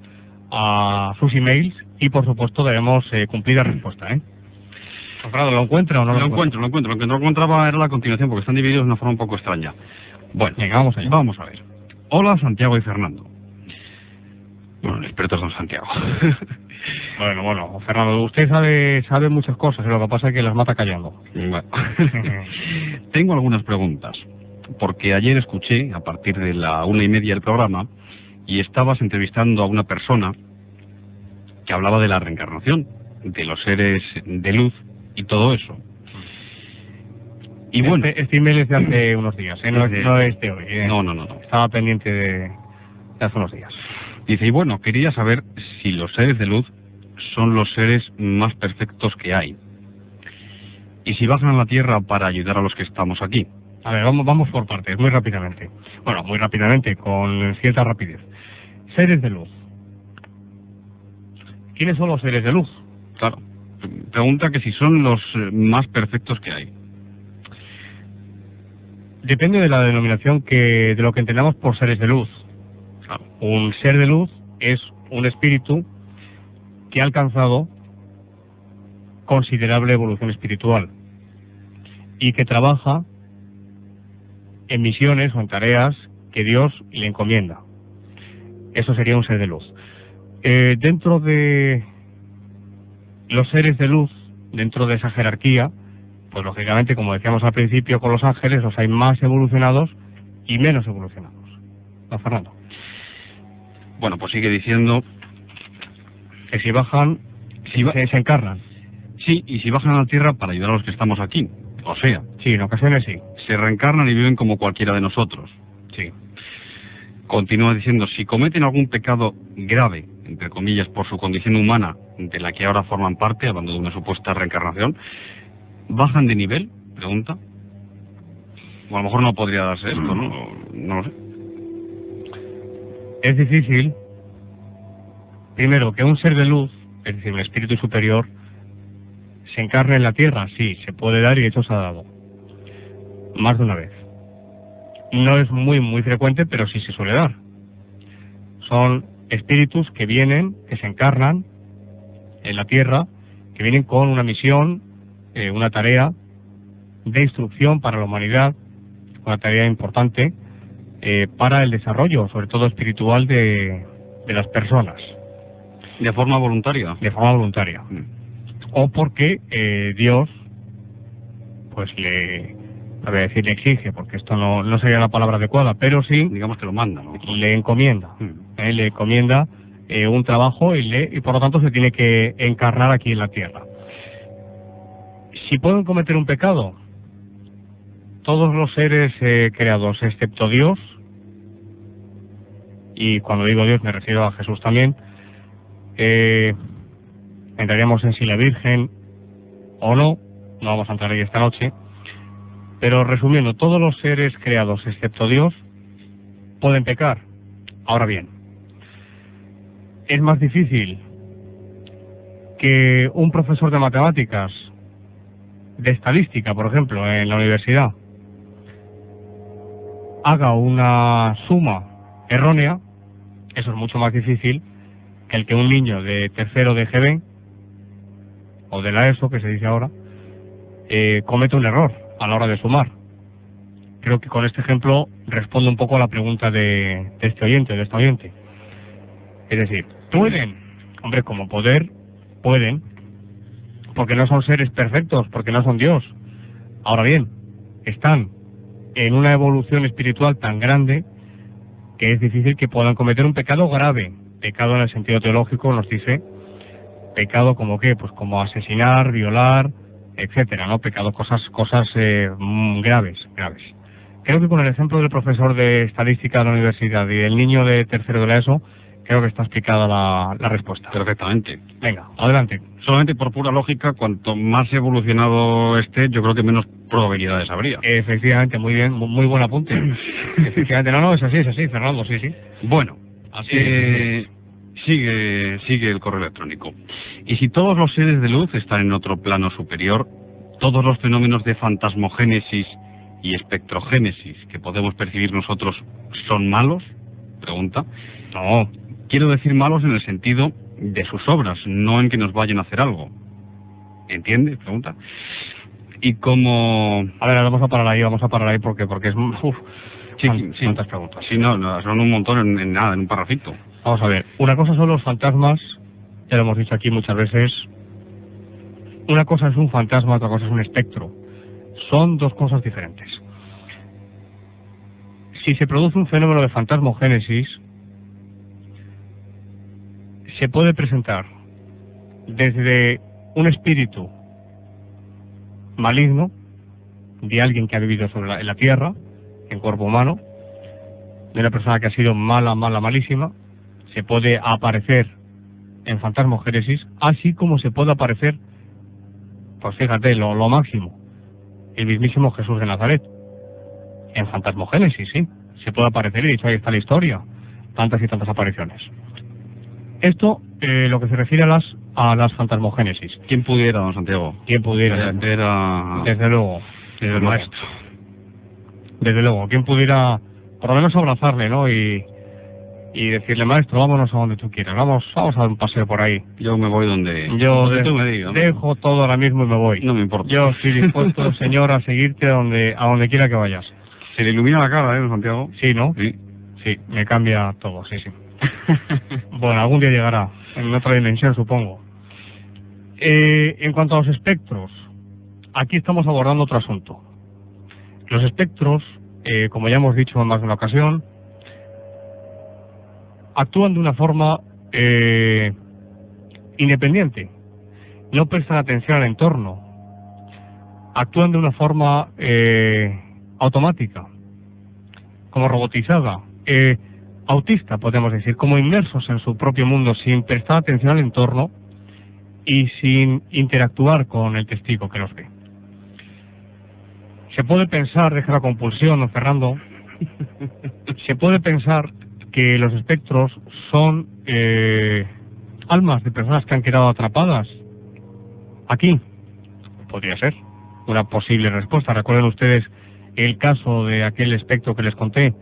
a sus emails y, por supuesto, daremos cumplida respuesta, Fernando, ¿lo encuentra o no lo encuentra? Lo encuentro. Lo que no encontraba era la continuación, porque están divididos de una forma un poco extraña. Bueno, venga, vamos allá. Vamos a ver. Hola, Santiago y Fernando. Bueno, el experto es don Santiago. Bueno, Fernando, usted sabe muchas cosas, lo que pasa es que las mata callando. Bueno. Tengo algunas preguntas, porque ayer escuché, a partir de la 1:30 del programa, y estabas entrevistando a una persona que hablaba de la reencarnación, de los seres de luz y todo eso. Y bueno, este email es de hace unos días, no es de hoy. No. Estaba pendiente de hace unos días. Dice, y bueno, quería saber si los seres de luz son los seres más perfectos que hay. Y si bajan a la Tierra para ayudar a los que estamos aquí. A ver, vamos por partes, muy rápidamente. Bueno, muy rápidamente, con cierta rapidez. Seres de luz. ¿Quiénes son los seres de luz? Claro. Pregunta que si son los más perfectos que hay. Depende de la denominación de lo que entendamos por seres de luz. Claro. Un ser de luz es un espíritu que ha alcanzado considerable evolución espiritual y que trabaja en misiones o en tareas que Dios le encomienda. Eso sería un ser de luz. Dentro de los seres de luz, dentro de esa jerarquía, pues lógicamente, como decíamos al principio con los ángeles, los hay más evolucionados y menos evolucionados. ¿No, Fernando? Bueno, pues sigue diciendo... Que si bajan, se encarnan. Sí, y si bajan a la Tierra para ayudar a los que estamos aquí. O sea... Sí, en ocasiones sí. Se reencarnan y viven como cualquiera de nosotros. Sí. Continúa diciendo, si cometen algún pecado grave, entre comillas, por su condición humana, de la que ahora forman parte, hablando de una supuesta reencarnación, ¿bajan de nivel? Pregunta. O a lo mejor no podría darse esto, ¿no? No lo sé. Es difícil, primero, que un ser de luz, es decir, un espíritu superior, se encarne en la Tierra. Sí, se puede dar y de hecho se ha dado. Más de una vez. No es muy frecuente, pero sí se suele dar. Son espíritus que vienen, que se encarnan en la Tierra, que vienen con una misión, una tarea de instrucción para la humanidad, una tarea importante para el desarrollo, sobre todo espiritual, de las personas. ¿De forma voluntaria? De forma voluntaria. O porque Dios, pues a ver, decir le exige, porque esto no sería la palabra adecuada, pero sí, digamos que lo manda, ¿no? Le encomienda. Le encomienda un trabajo y por lo tanto se tiene que encarnar aquí en la Tierra. Si pueden cometer un pecado, todos los seres creados, excepto Dios, y cuando digo Dios me refiero a Jesús también, entraríamos en si la Virgen o no vamos a entrar ahí esta noche, pero resumiendo, todos los seres creados, excepto Dios, pueden pecar. Ahora bien, es más difícil que un profesor de matemáticas, de estadística, por ejemplo, en la universidad, haga una suma errónea. Eso es mucho más difícil que el que un niño de tercero de GB, o de la ESO, que se dice ahora, cometa un error a la hora de sumar. Creo que con este ejemplo respondo un poco a la pregunta de este oyente, de esta oyente. Es decir, pueden, hombre, como poder, pueden, porque no son seres perfectos, porque no son Dios. Ahora bien, están en una evolución espiritual tan grande que es difícil que puedan cometer un pecado grave. Pecado en el sentido teológico nos dice, pecado como qué, pues como asesinar, violar, etcétera, ¿no? Pecado, cosas graves. Creo que con el ejemplo del profesor de estadística de la universidad y el niño de tercero de la ESO, creo que está explicada la respuesta. Perfectamente. Venga, adelante. Solamente por pura lógica, cuanto más evolucionado esté, yo creo que menos probabilidades habría. Efectivamente, muy bien, muy buen apunte. Efectivamente, no, es así, Fernando, sí. Bueno, así sigue el correo electrónico. Y si todos los seres de luz están en otro plano superior, todos los fenómenos de fantasmogénesis y espectrogénesis que podemos percibir nosotros son malos, pregunta. No, quiero decir malos en el sentido de sus obras, no en que nos vayan a hacer algo. ¿Entiende? Pregunta. Y como... A ver, vamos a parar ahí porque es... Sí, tantas preguntas. Sí, no, son un montón en un parrafito. Vamos a ver, una cosa son los fantasmas, ya lo hemos dicho aquí muchas veces. Una cosa es un fantasma, otra cosa es un espectro. Son dos cosas diferentes. Si se produce un fenómeno de fantasmogénesis, se puede presentar desde un espíritu maligno de alguien que ha vivido en la tierra, en cuerpo humano, de una persona que ha sido malísima, se puede aparecer en fantasmogénesis, así como se puede aparecer, pues fíjate, lo máximo, el mismísimo Jesús de Nazaret, en fantasmogénesis, sí, se puede aparecer, y de hecho ahí está la historia, tantas y tantas apariciones. Esto, lo que se refiere a las fantasmogénesis. ¿Quién pudiera, don Santiago? ¿Quién pudiera? Desde luego. El maestro. Desde luego, ¿quién pudiera por lo menos abrazarle, ¿no? Y decirle, maestro, vámonos a donde tú quieras, vamos a dar un paseo por ahí. Yo me voy donde tú me digas. Dejo todo ahora mismo y me voy. No me importa. Yo estoy dispuesto, señor, a seguirte a donde quiera que vayas. Se le ilumina la cara, Santiago? Sí, ¿no? Sí. Sí, me cambia todo, sí. Bueno, algún día llegará, en otra dimensión, supongo. En cuanto a los espectros, aquí estamos abordando otro asunto. Los espectros, como ya hemos dicho en más de una ocasión, actúan de una forma independiente, no prestan atención al entorno, actúan de una forma automática, como robotizada, autista, podemos decir, como inmersos en su propio mundo, sin prestar atención al entorno y sin interactuar con el testigo que los ve. Se puede pensar, deja la compulsión, ¿no, Fernando? Se puede pensar que los espectros son almas de personas que han quedado atrapadas aquí. Podría ser una posible respuesta. Recuerden ustedes el caso de aquel espectro que les conté,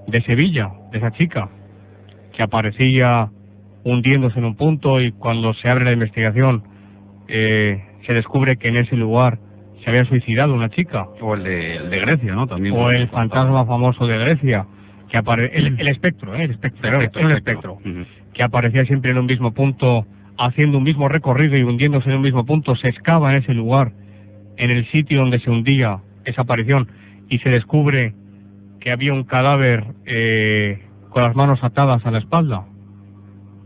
de Sevilla, de esa chica, que aparecía hundiéndose en un punto y cuando se abre la investigación se descubre que en ese lugar se había suicidado una chica. O el de Grecia, ¿no? También. O el fantasma famoso de Grecia, que el espectro, el espectro, que aparecía siempre en un mismo punto, haciendo un mismo recorrido y hundiéndose en un mismo punto, se excava en ese lugar, en el sitio donde se hundía esa aparición, y se descubre que había un cadáver con las manos atadas a la espalda,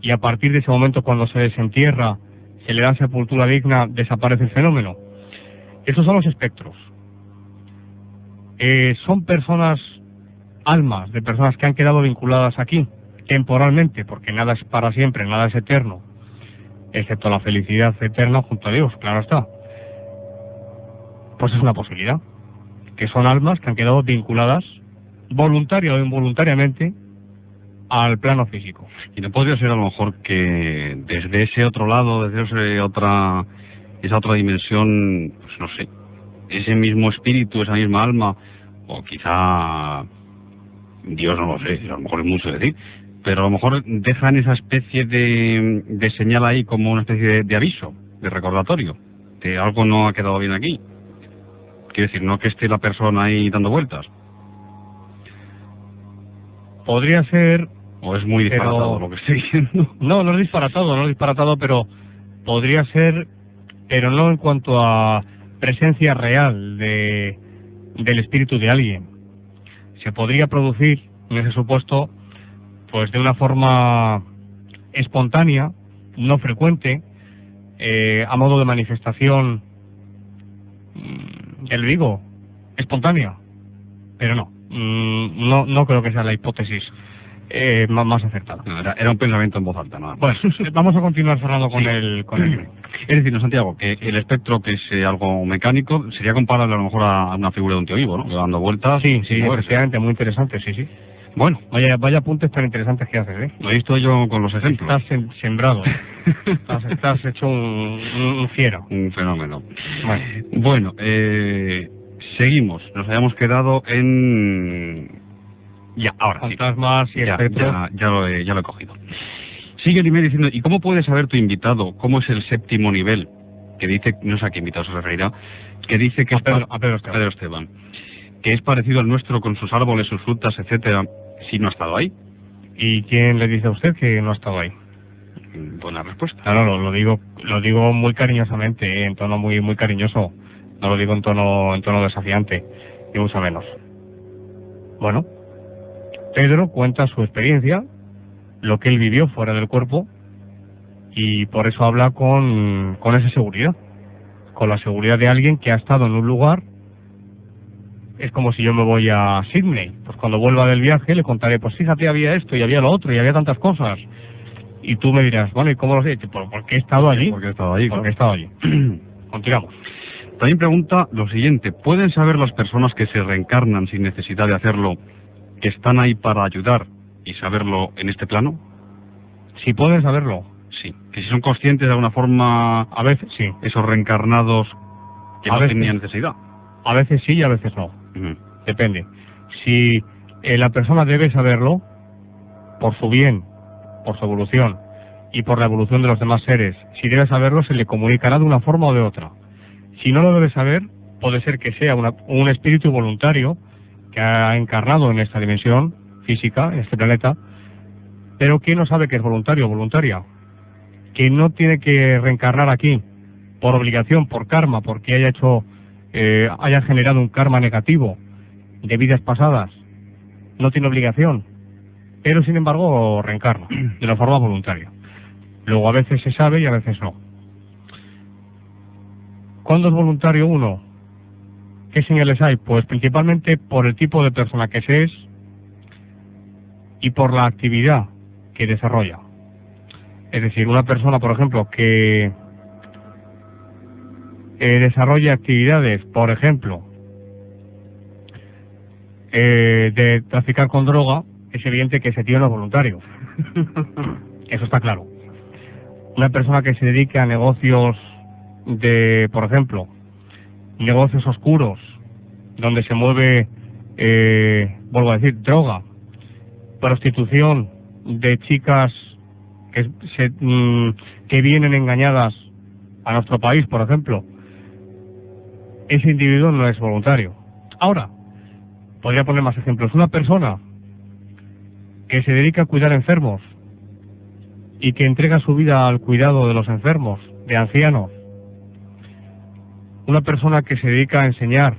y a partir de ese momento, cuando se desentierra, se le da sepultura digna, desaparece el fenómeno. Esos son los espectros. Son personas, almas de personas que han quedado vinculadas aquí, temporalmente, porque nada es para siempre, nada es eterno, excepto la felicidad eterna junto a Dios, claro está. Pues es una posibilidad, que son almas que han quedado vinculadas, voluntaria o involuntariamente, al plano físico. Y no podría ser a lo mejor que desde ese otro lado, desde esa otra dimensión, pues no sé, ese mismo espíritu, esa misma alma, o quizá Dios, no lo sé, a lo mejor es mucho decir, pero a lo mejor dejan esa especie de señal ahí como una especie de aviso, de recordatorio, que algo no ha quedado bien aquí. Quiere decir, no que esté la persona ahí dando vueltas. Podría ser... ¿O es muy disparatado lo que estoy diciendo? No es disparatado, pero podría ser, pero no en cuanto a presencia real del espíritu de alguien. Se podría producir, en ese supuesto, pues de una forma espontánea, no frecuente, a modo de manifestación, ya le digo, espontánea, pero no creo que sea la hipótesis más acertada. No, era un pensamiento en voz alta, nada más. Bueno, vamos a continuar, Fernando, con el Es decir, no, Santiago, que el espectro, que es algo mecánico, sería comparable a lo mejor a una figura de un tío vivo, ¿no? Dando vueltas. Sí, efectivamente, muy interesante, sí. Bueno, vaya apuntes tan interesantes que haces, ¿eh? Lo he visto yo con los ejemplos. Estás sembrado. Estás hecho un fiero. Un fenómeno. Bueno, seguimos. Nos habíamos quedado en... Ya, ahora fantasmas y espectros. Ya lo he cogido. Sigue el email diciendo, ¿y cómo puede saber tu invitado cómo es el séptimo nivel? Que dice, no sé a qué invitado se referirá, que dice que a Pedro Esteban, que es parecido al nuestro con sus árboles, sus frutas, etcétera, si no ha estado ahí. ¿Y quién le dice a usted que no ha estado ahí? Buena respuesta. Claro, lo digo muy cariñosamente, en tono muy cariñoso. No lo digo en tono desafiante, ni mucho menos. Bueno, Pedro cuenta su experiencia, lo que él vivió fuera del cuerpo, y por eso habla con esa seguridad, con la seguridad de alguien que ha estado en un lugar. Es como si yo me voy a Sydney, pues cuando vuelva del viaje le contaré, pues fíjate, había esto y había lo otro y había tantas cosas, y tú me dirás, bueno, ¿y cómo lo sé? Porque he estado allí. Porque he estado allí. Porque he estado allí. Continuamos. También pregunta lo siguiente, ¿pueden saber las personas que se reencarnan sin necesidad de hacerlo, que están ahí para ayudar y saberlo en este plano? Si pueden saberlo. Sí, que si son conscientes de alguna forma, a veces sí, esos reencarnados que no tenían necesidad. A veces sí y a veces no. Uh-huh. Depende. Si la persona debe saberlo, por su bien, por su evolución y por la evolución de los demás seres, si debe saberlo, se le comunicará de una forma o de otra. Si no lo debe saber, puede ser que sea un espíritu voluntario que ha encarnado en esta dimensión física, en este planeta, pero que no sabe que es voluntario o voluntaria, que no tiene que reencarnar aquí por obligación, por karma, porque haya generado un karma negativo de vidas pasadas, no tiene obligación, pero sin embargo reencarna de una forma voluntaria. Luego a veces se sabe y a veces no. ¿Cuándo es voluntario uno? ¿Qué señales hay? Pues principalmente por el tipo de persona que se es y por la actividad que desarrolla. Es decir, una persona, por ejemplo, que desarrolla actividades, por ejemplo, de traficar con droga, es evidente que ese tío no es voluntario. Eso está claro. Una persona que se dedica a negocios por ejemplo, negocios oscuros, donde se mueve, vuelvo a decir, droga, prostitución de chicas que vienen engañadas a nuestro país, por ejemplo, ese individuo no es voluntario. Ahora, podría poner más ejemplos. Una persona que se dedica a cuidar enfermos y que entrega su vida al cuidado de los enfermos, de ancianos. Una persona que se dedica a enseñar.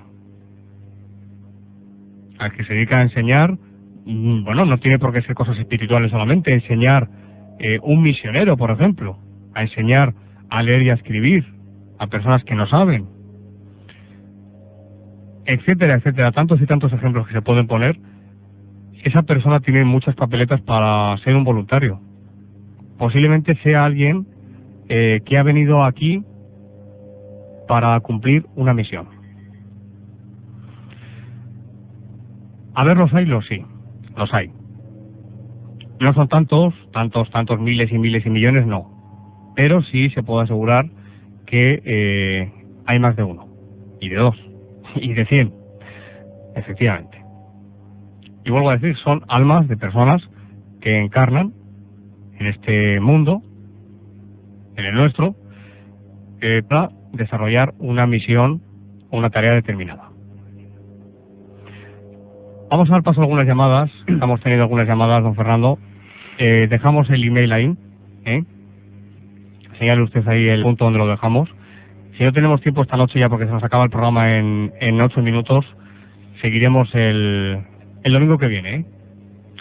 Bueno, no tiene por qué ser cosas espirituales solamente. Enseñar, un misionero, por ejemplo, a enseñar a leer y a escribir a personas que no saben, etcétera, etcétera. Tantos y tantos ejemplos que se pueden poner. Esa persona tiene muchas papeletas para ser un voluntario. Posiblemente sea alguien que ha venido aquí para cumplir una misión. A ver, los hay, sí, los hay. No son tantos miles y miles y millones, no. Pero sí se puede asegurar que hay más de uno, y de dos, y de 100, efectivamente. Y vuelvo a decir, son almas de personas que encarnan en este mundo, en el nuestro, para desarrollar una misión o una tarea determinada. Vamos a dar paso a algunas llamadas. Estamos teniendo algunas llamadas, don Fernando. Dejamos el email ahí. Señale usted ahí el punto donde lo dejamos. Si no tenemos tiempo esta noche ya porque se nos acaba el programa en 8 minutos, seguiremos el domingo que viene.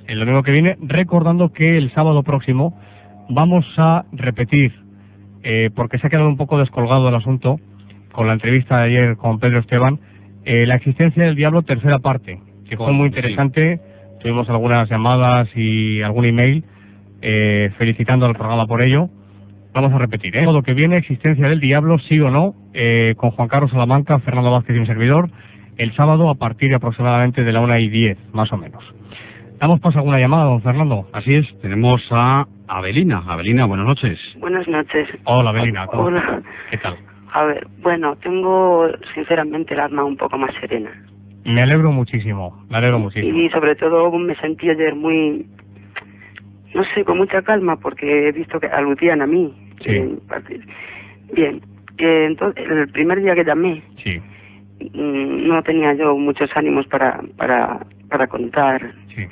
El domingo que viene, recordando que el sábado próximo vamos a repetir, porque se ha quedado un poco descolgado el asunto con la entrevista de ayer con Pedro Esteban, la existencia del diablo, tercera parte, que fue muy interesante. Tuvimos algunas llamadas y algún email felicitando al programa por ello. Vamos a repetir, todo lo que viene, existencia del diablo, sí o no, con Juan Carlos Salamanca, Fernando Vázquez y un servidor, el sábado a partir de aproximadamente de la 1:10, más o menos. Damos paso a alguna llamada, don Fernando. Así es, tenemos a Abelina. Abelina, buenas noches. Buenas noches. Hola, Abelina. Hola. ¿Qué tal? A ver, bueno, tengo sinceramente el alma un poco más serena. Me alegro muchísimo, Y sobre todo me sentí ayer muy, no sé, con mucha calma, porque he visto que aludían a mí. Sí. Bien, entonces el primer día que llamé, sí, no tenía yo muchos ánimos para contar sí,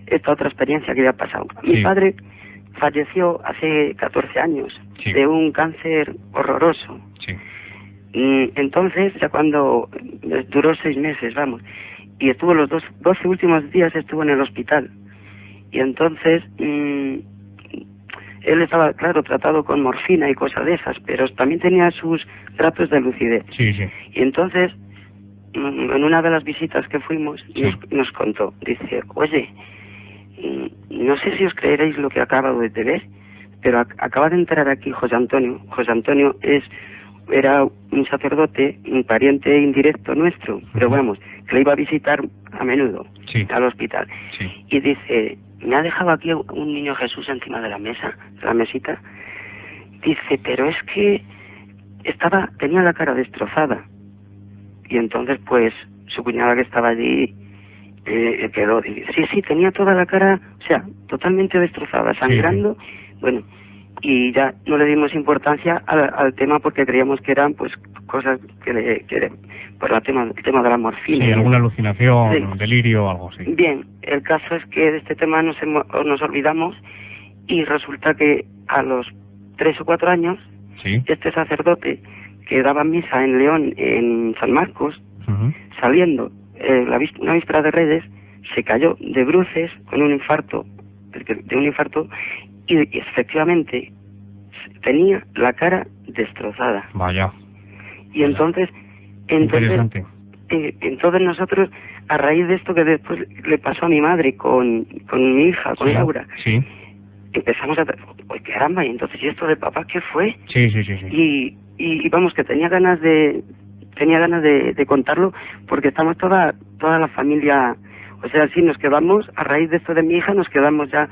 esta otra experiencia que había pasado. Mi padre falleció hace 14 años de un cáncer horroroso. Sí. Entonces, ya cuando duró 6 meses, vamos, y estuvo los 12 últimos días estuvo en el hospital. Y entonces, él estaba, claro, tratado con morfina y cosas de esas, pero también tenía sus ratos de lucidez. Sí, sí. Y entonces, en una de las visitas que fuimos, nos contó, dice, oye, no sé si os creeréis lo que acabo de ver, pero acaba de entrar aquí José Antonio. José Antonio era un sacerdote, un pariente indirecto nuestro, pero vamos, que le iba a visitar a menudo al hospital. Sí. Y dice, me ha dejado aquí un niño Jesús encima de la mesa, de la mesita. Dice, pero es que tenía la cara destrozada. Y entonces, pues, su cuñada que estaba allí quedó, sí, tenía toda la cara, o sea, totalmente destrozada, sangrando, bueno, y ya no le dimos importancia al tema porque creíamos que eran pues cosas por el tema de la morfina. Sí, alguna alucinación, delirio o algo así. Bien, el caso es que de este tema nos olvidamos y resulta que a los 3 o 4 años, este sacerdote que daba misa en León, en San Marcos, saliendo una víspera de Reyes, se cayó de bruces con un infarto, y efectivamente tenía la cara destrozada. Vaya. Y entonces nosotros, a raíz de esto que después le pasó a mi madre con mi hija, con Laura, empezamos a... ¡Oye, caramba! Y entonces, ¿y esto de papá qué fue? Sí. Y vamos, que tenía ganas de contarlo, porque estamos toda la familia, o sea, sí, nos quedamos, a raíz de esto de mi hija, nos quedamos ya,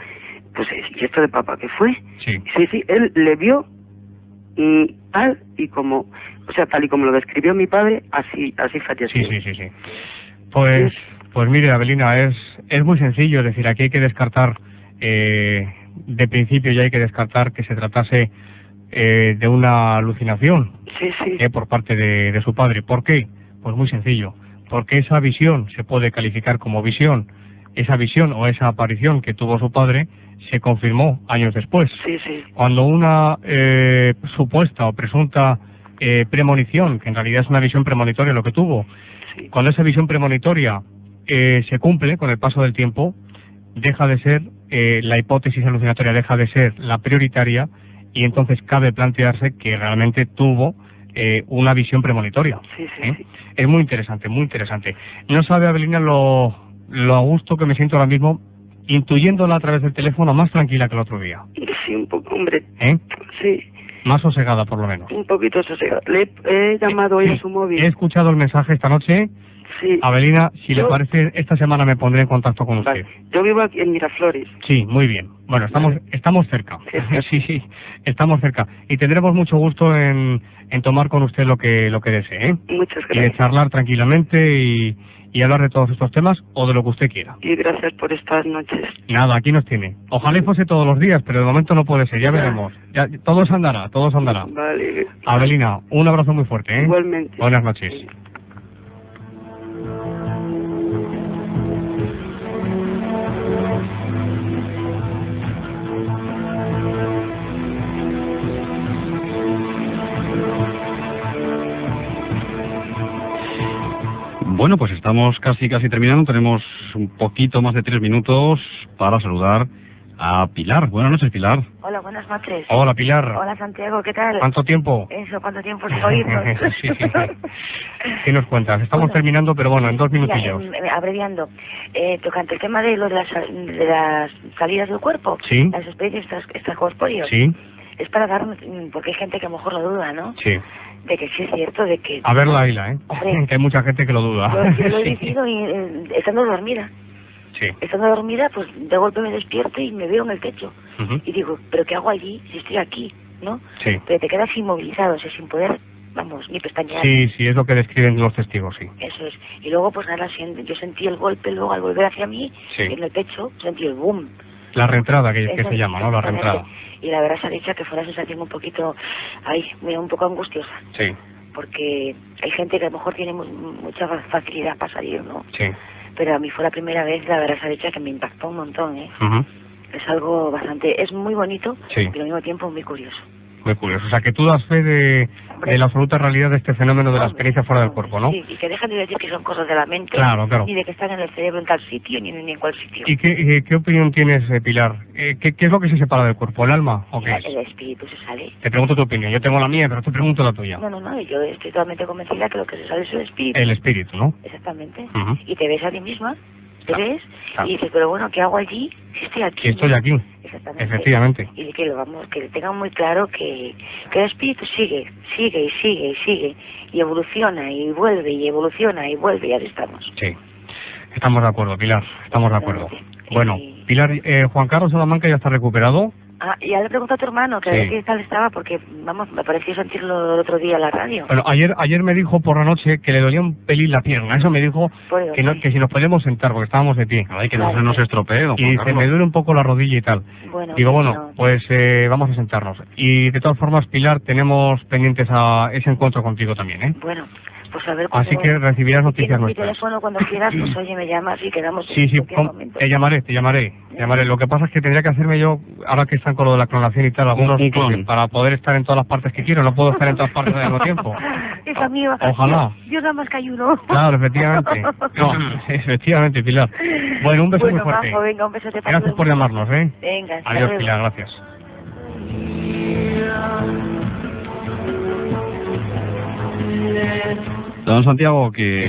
pues, ¿y esto de papá qué fue? Sí, él le vio tal y como lo describió mi padre, así falleció. Sí. Pues mire, Avelina, es muy sencillo, es decir, aquí hay que descartar, de principio ya hay que descartar que se tratase de una alucinación por parte de su padre. ¿Por qué? Pues muy sencillo, porque esa visión se puede calificar como visión, esa visión o esa aparición que tuvo su padre se confirmó años después. Cuando una supuesta o presunta premonición, que en realidad es una visión premonitoria lo que tuvo, cuando esa visión premonitoria se cumple con el paso del tiempo, deja de ser la hipótesis alucinatoria, deja de ser la prioritaria, y entonces cabe plantearse que realmente tuvo una visión premonitoria. Es muy interesante, muy interesante. No sabe, Avelina, lo a gusto que me siento ahora mismo intuyéndola a través del teléfono, más tranquila que el otro día. Sí, un poco, hombre. Sí. Más sosegada, por lo menos. Un poquito sosegada. Le he llamado hoy a su móvil. He escuchado el mensaje esta noche. Sí. Avelina, si le parece, esta semana me pondré en contacto con usted. Yo vivo aquí en Miraflores. Sí, muy bien. Bueno, estamos cerca. Sí, estamos cerca. Y tendremos mucho gusto en tomar con usted lo que desee, Muchas gracias. Y de charlar tranquilamente y hablar de todos estos temas o de lo que usted quiera. Y gracias por estas noches. Nada, aquí nos tiene. Ojalá fuese todos los días, pero de momento no puede ser, ya veremos. Todo se andará. Vale. Avelina, un abrazo muy fuerte, Igualmente. Buenas noches. Bueno, pues estamos casi terminando. Tenemos un poquito más de 3 minutos para saludar a Pilar. Buenas noches, Pilar. Hola, buenas noches. Hola, Pilar. Hola, Santiago, ¿qué tal? ¿Cuánto tiempo? Eso, ¿cuánto tiempo sin oírnos? Sí. ¿Qué nos cuentas? Estamos terminando, pero bueno, en 2 minutillos. Abreviando, tocante el tema de las salidas del cuerpo, las experiencias extracorpóreas. Sí. Es para dar, porque hay gente que a lo mejor lo duda, ¿no? Sí. De que sí es cierto, de que... A ver, Laila, Hombre, que hay mucha gente que lo duda. Yo lo he vivido estando dormida. Sí. Estando dormida, pues de golpe me despierto y me veo en el techo. Y digo, ¿pero qué hago allí si estoy aquí? ¿No? Sí. Pero te quedas inmovilizado, o sea, sin poder, vamos, ni pestañear. Sí, es lo que describen los testigos, sí. Eso es. Y luego, pues nada, yo sentí el golpe, luego al volver hacia mí, en el pecho, sentí el boom. La reentrada, que se llama, ¿no? La reentrada. Y la verdad se ha dicho que fue una sensación un poquito, un poco angustiosa. Sí. Porque hay gente que a lo mejor tiene mucha facilidad para salir, ¿no? Sí. Pero a mí fue la primera vez, la verdad se ha dicho que me impactó un montón, Es algo bastante, es muy bonito, pero al mismo tiempo muy curioso. Muy curioso. O sea, que tú das fe de la absoluta realidad de este fenómeno de la experiencia fuera del cuerpo, ¿no? Sí, y que dejan de decir que son cosas de la mente, claro. ni de que están en el cerebro en tal sitio, ni en cual sitio. ¿Y qué opinión tienes, Pilar? ¿Qué es lo que se separa del cuerpo? ¿El alma o qué es? El espíritu se sale. Te pregunto tu opinión. Yo tengo la mía, pero te pregunto la tuya. No, yo estoy totalmente convencida que lo que se sale es el espíritu. El espíritu, ¿no? Exactamente. Y te ves a ti misma, ves y dices, pero bueno, ¿qué hago allí si estoy aquí? Si estoy aquí. Exactamente. Efectivamente. Y que tengan muy claro que el espíritu sigue y evoluciona y vuelve y evoluciona y vuelve y ahí estamos. Sí. Estamos de acuerdo, Pilar, estamos de acuerdo. Bueno, Pilar, Juan Carlos Salamanca ya está recuperado. Ah, ya le pregunto a tu hermano que a ver qué tal estaba, porque, vamos, me pareció sentirlo el otro día en la radio. Bueno, ayer me dijo por la noche que le dolía un pelín la pierna. Eso me dijo que si nos podíamos sentar, porque estábamos de pie. Ay, que no se nos estropee, don Y Juan dice, Carlos. me duele un poco la rodilla y tal. Bueno, digo, bueno, no. pues vamos a sentarnos. Y de todas formas, Pilar, tenemos pendientes a ese encuentro contigo también, ¿eh? Bueno, pues a ver... Así que recibirás noticias tienes mi nuestras. teléfono cuando quieras, pues oye, me llamas y quedamos Sí, en sí, cualquier momento. te llamaré. Lo que pasa es que tendría que hacerme yo, ahora que están con lo de la clonación y tal, algunos Un clon. para poder estar en todas las partes que quiero. No puedo estar en todas partes al mismo tiempo. Hija mía, Ojalá. Yo nada más que hay uno. Claro, efectivamente. No, efectivamente, Pilar. Bueno, un beso muy fuerte. Majo, venga, un besote para Gracias todo por el mundo. llamarnos, ¿eh? Venga, hasta Adiós, luego. Pilar, gracias. Don Santiago, que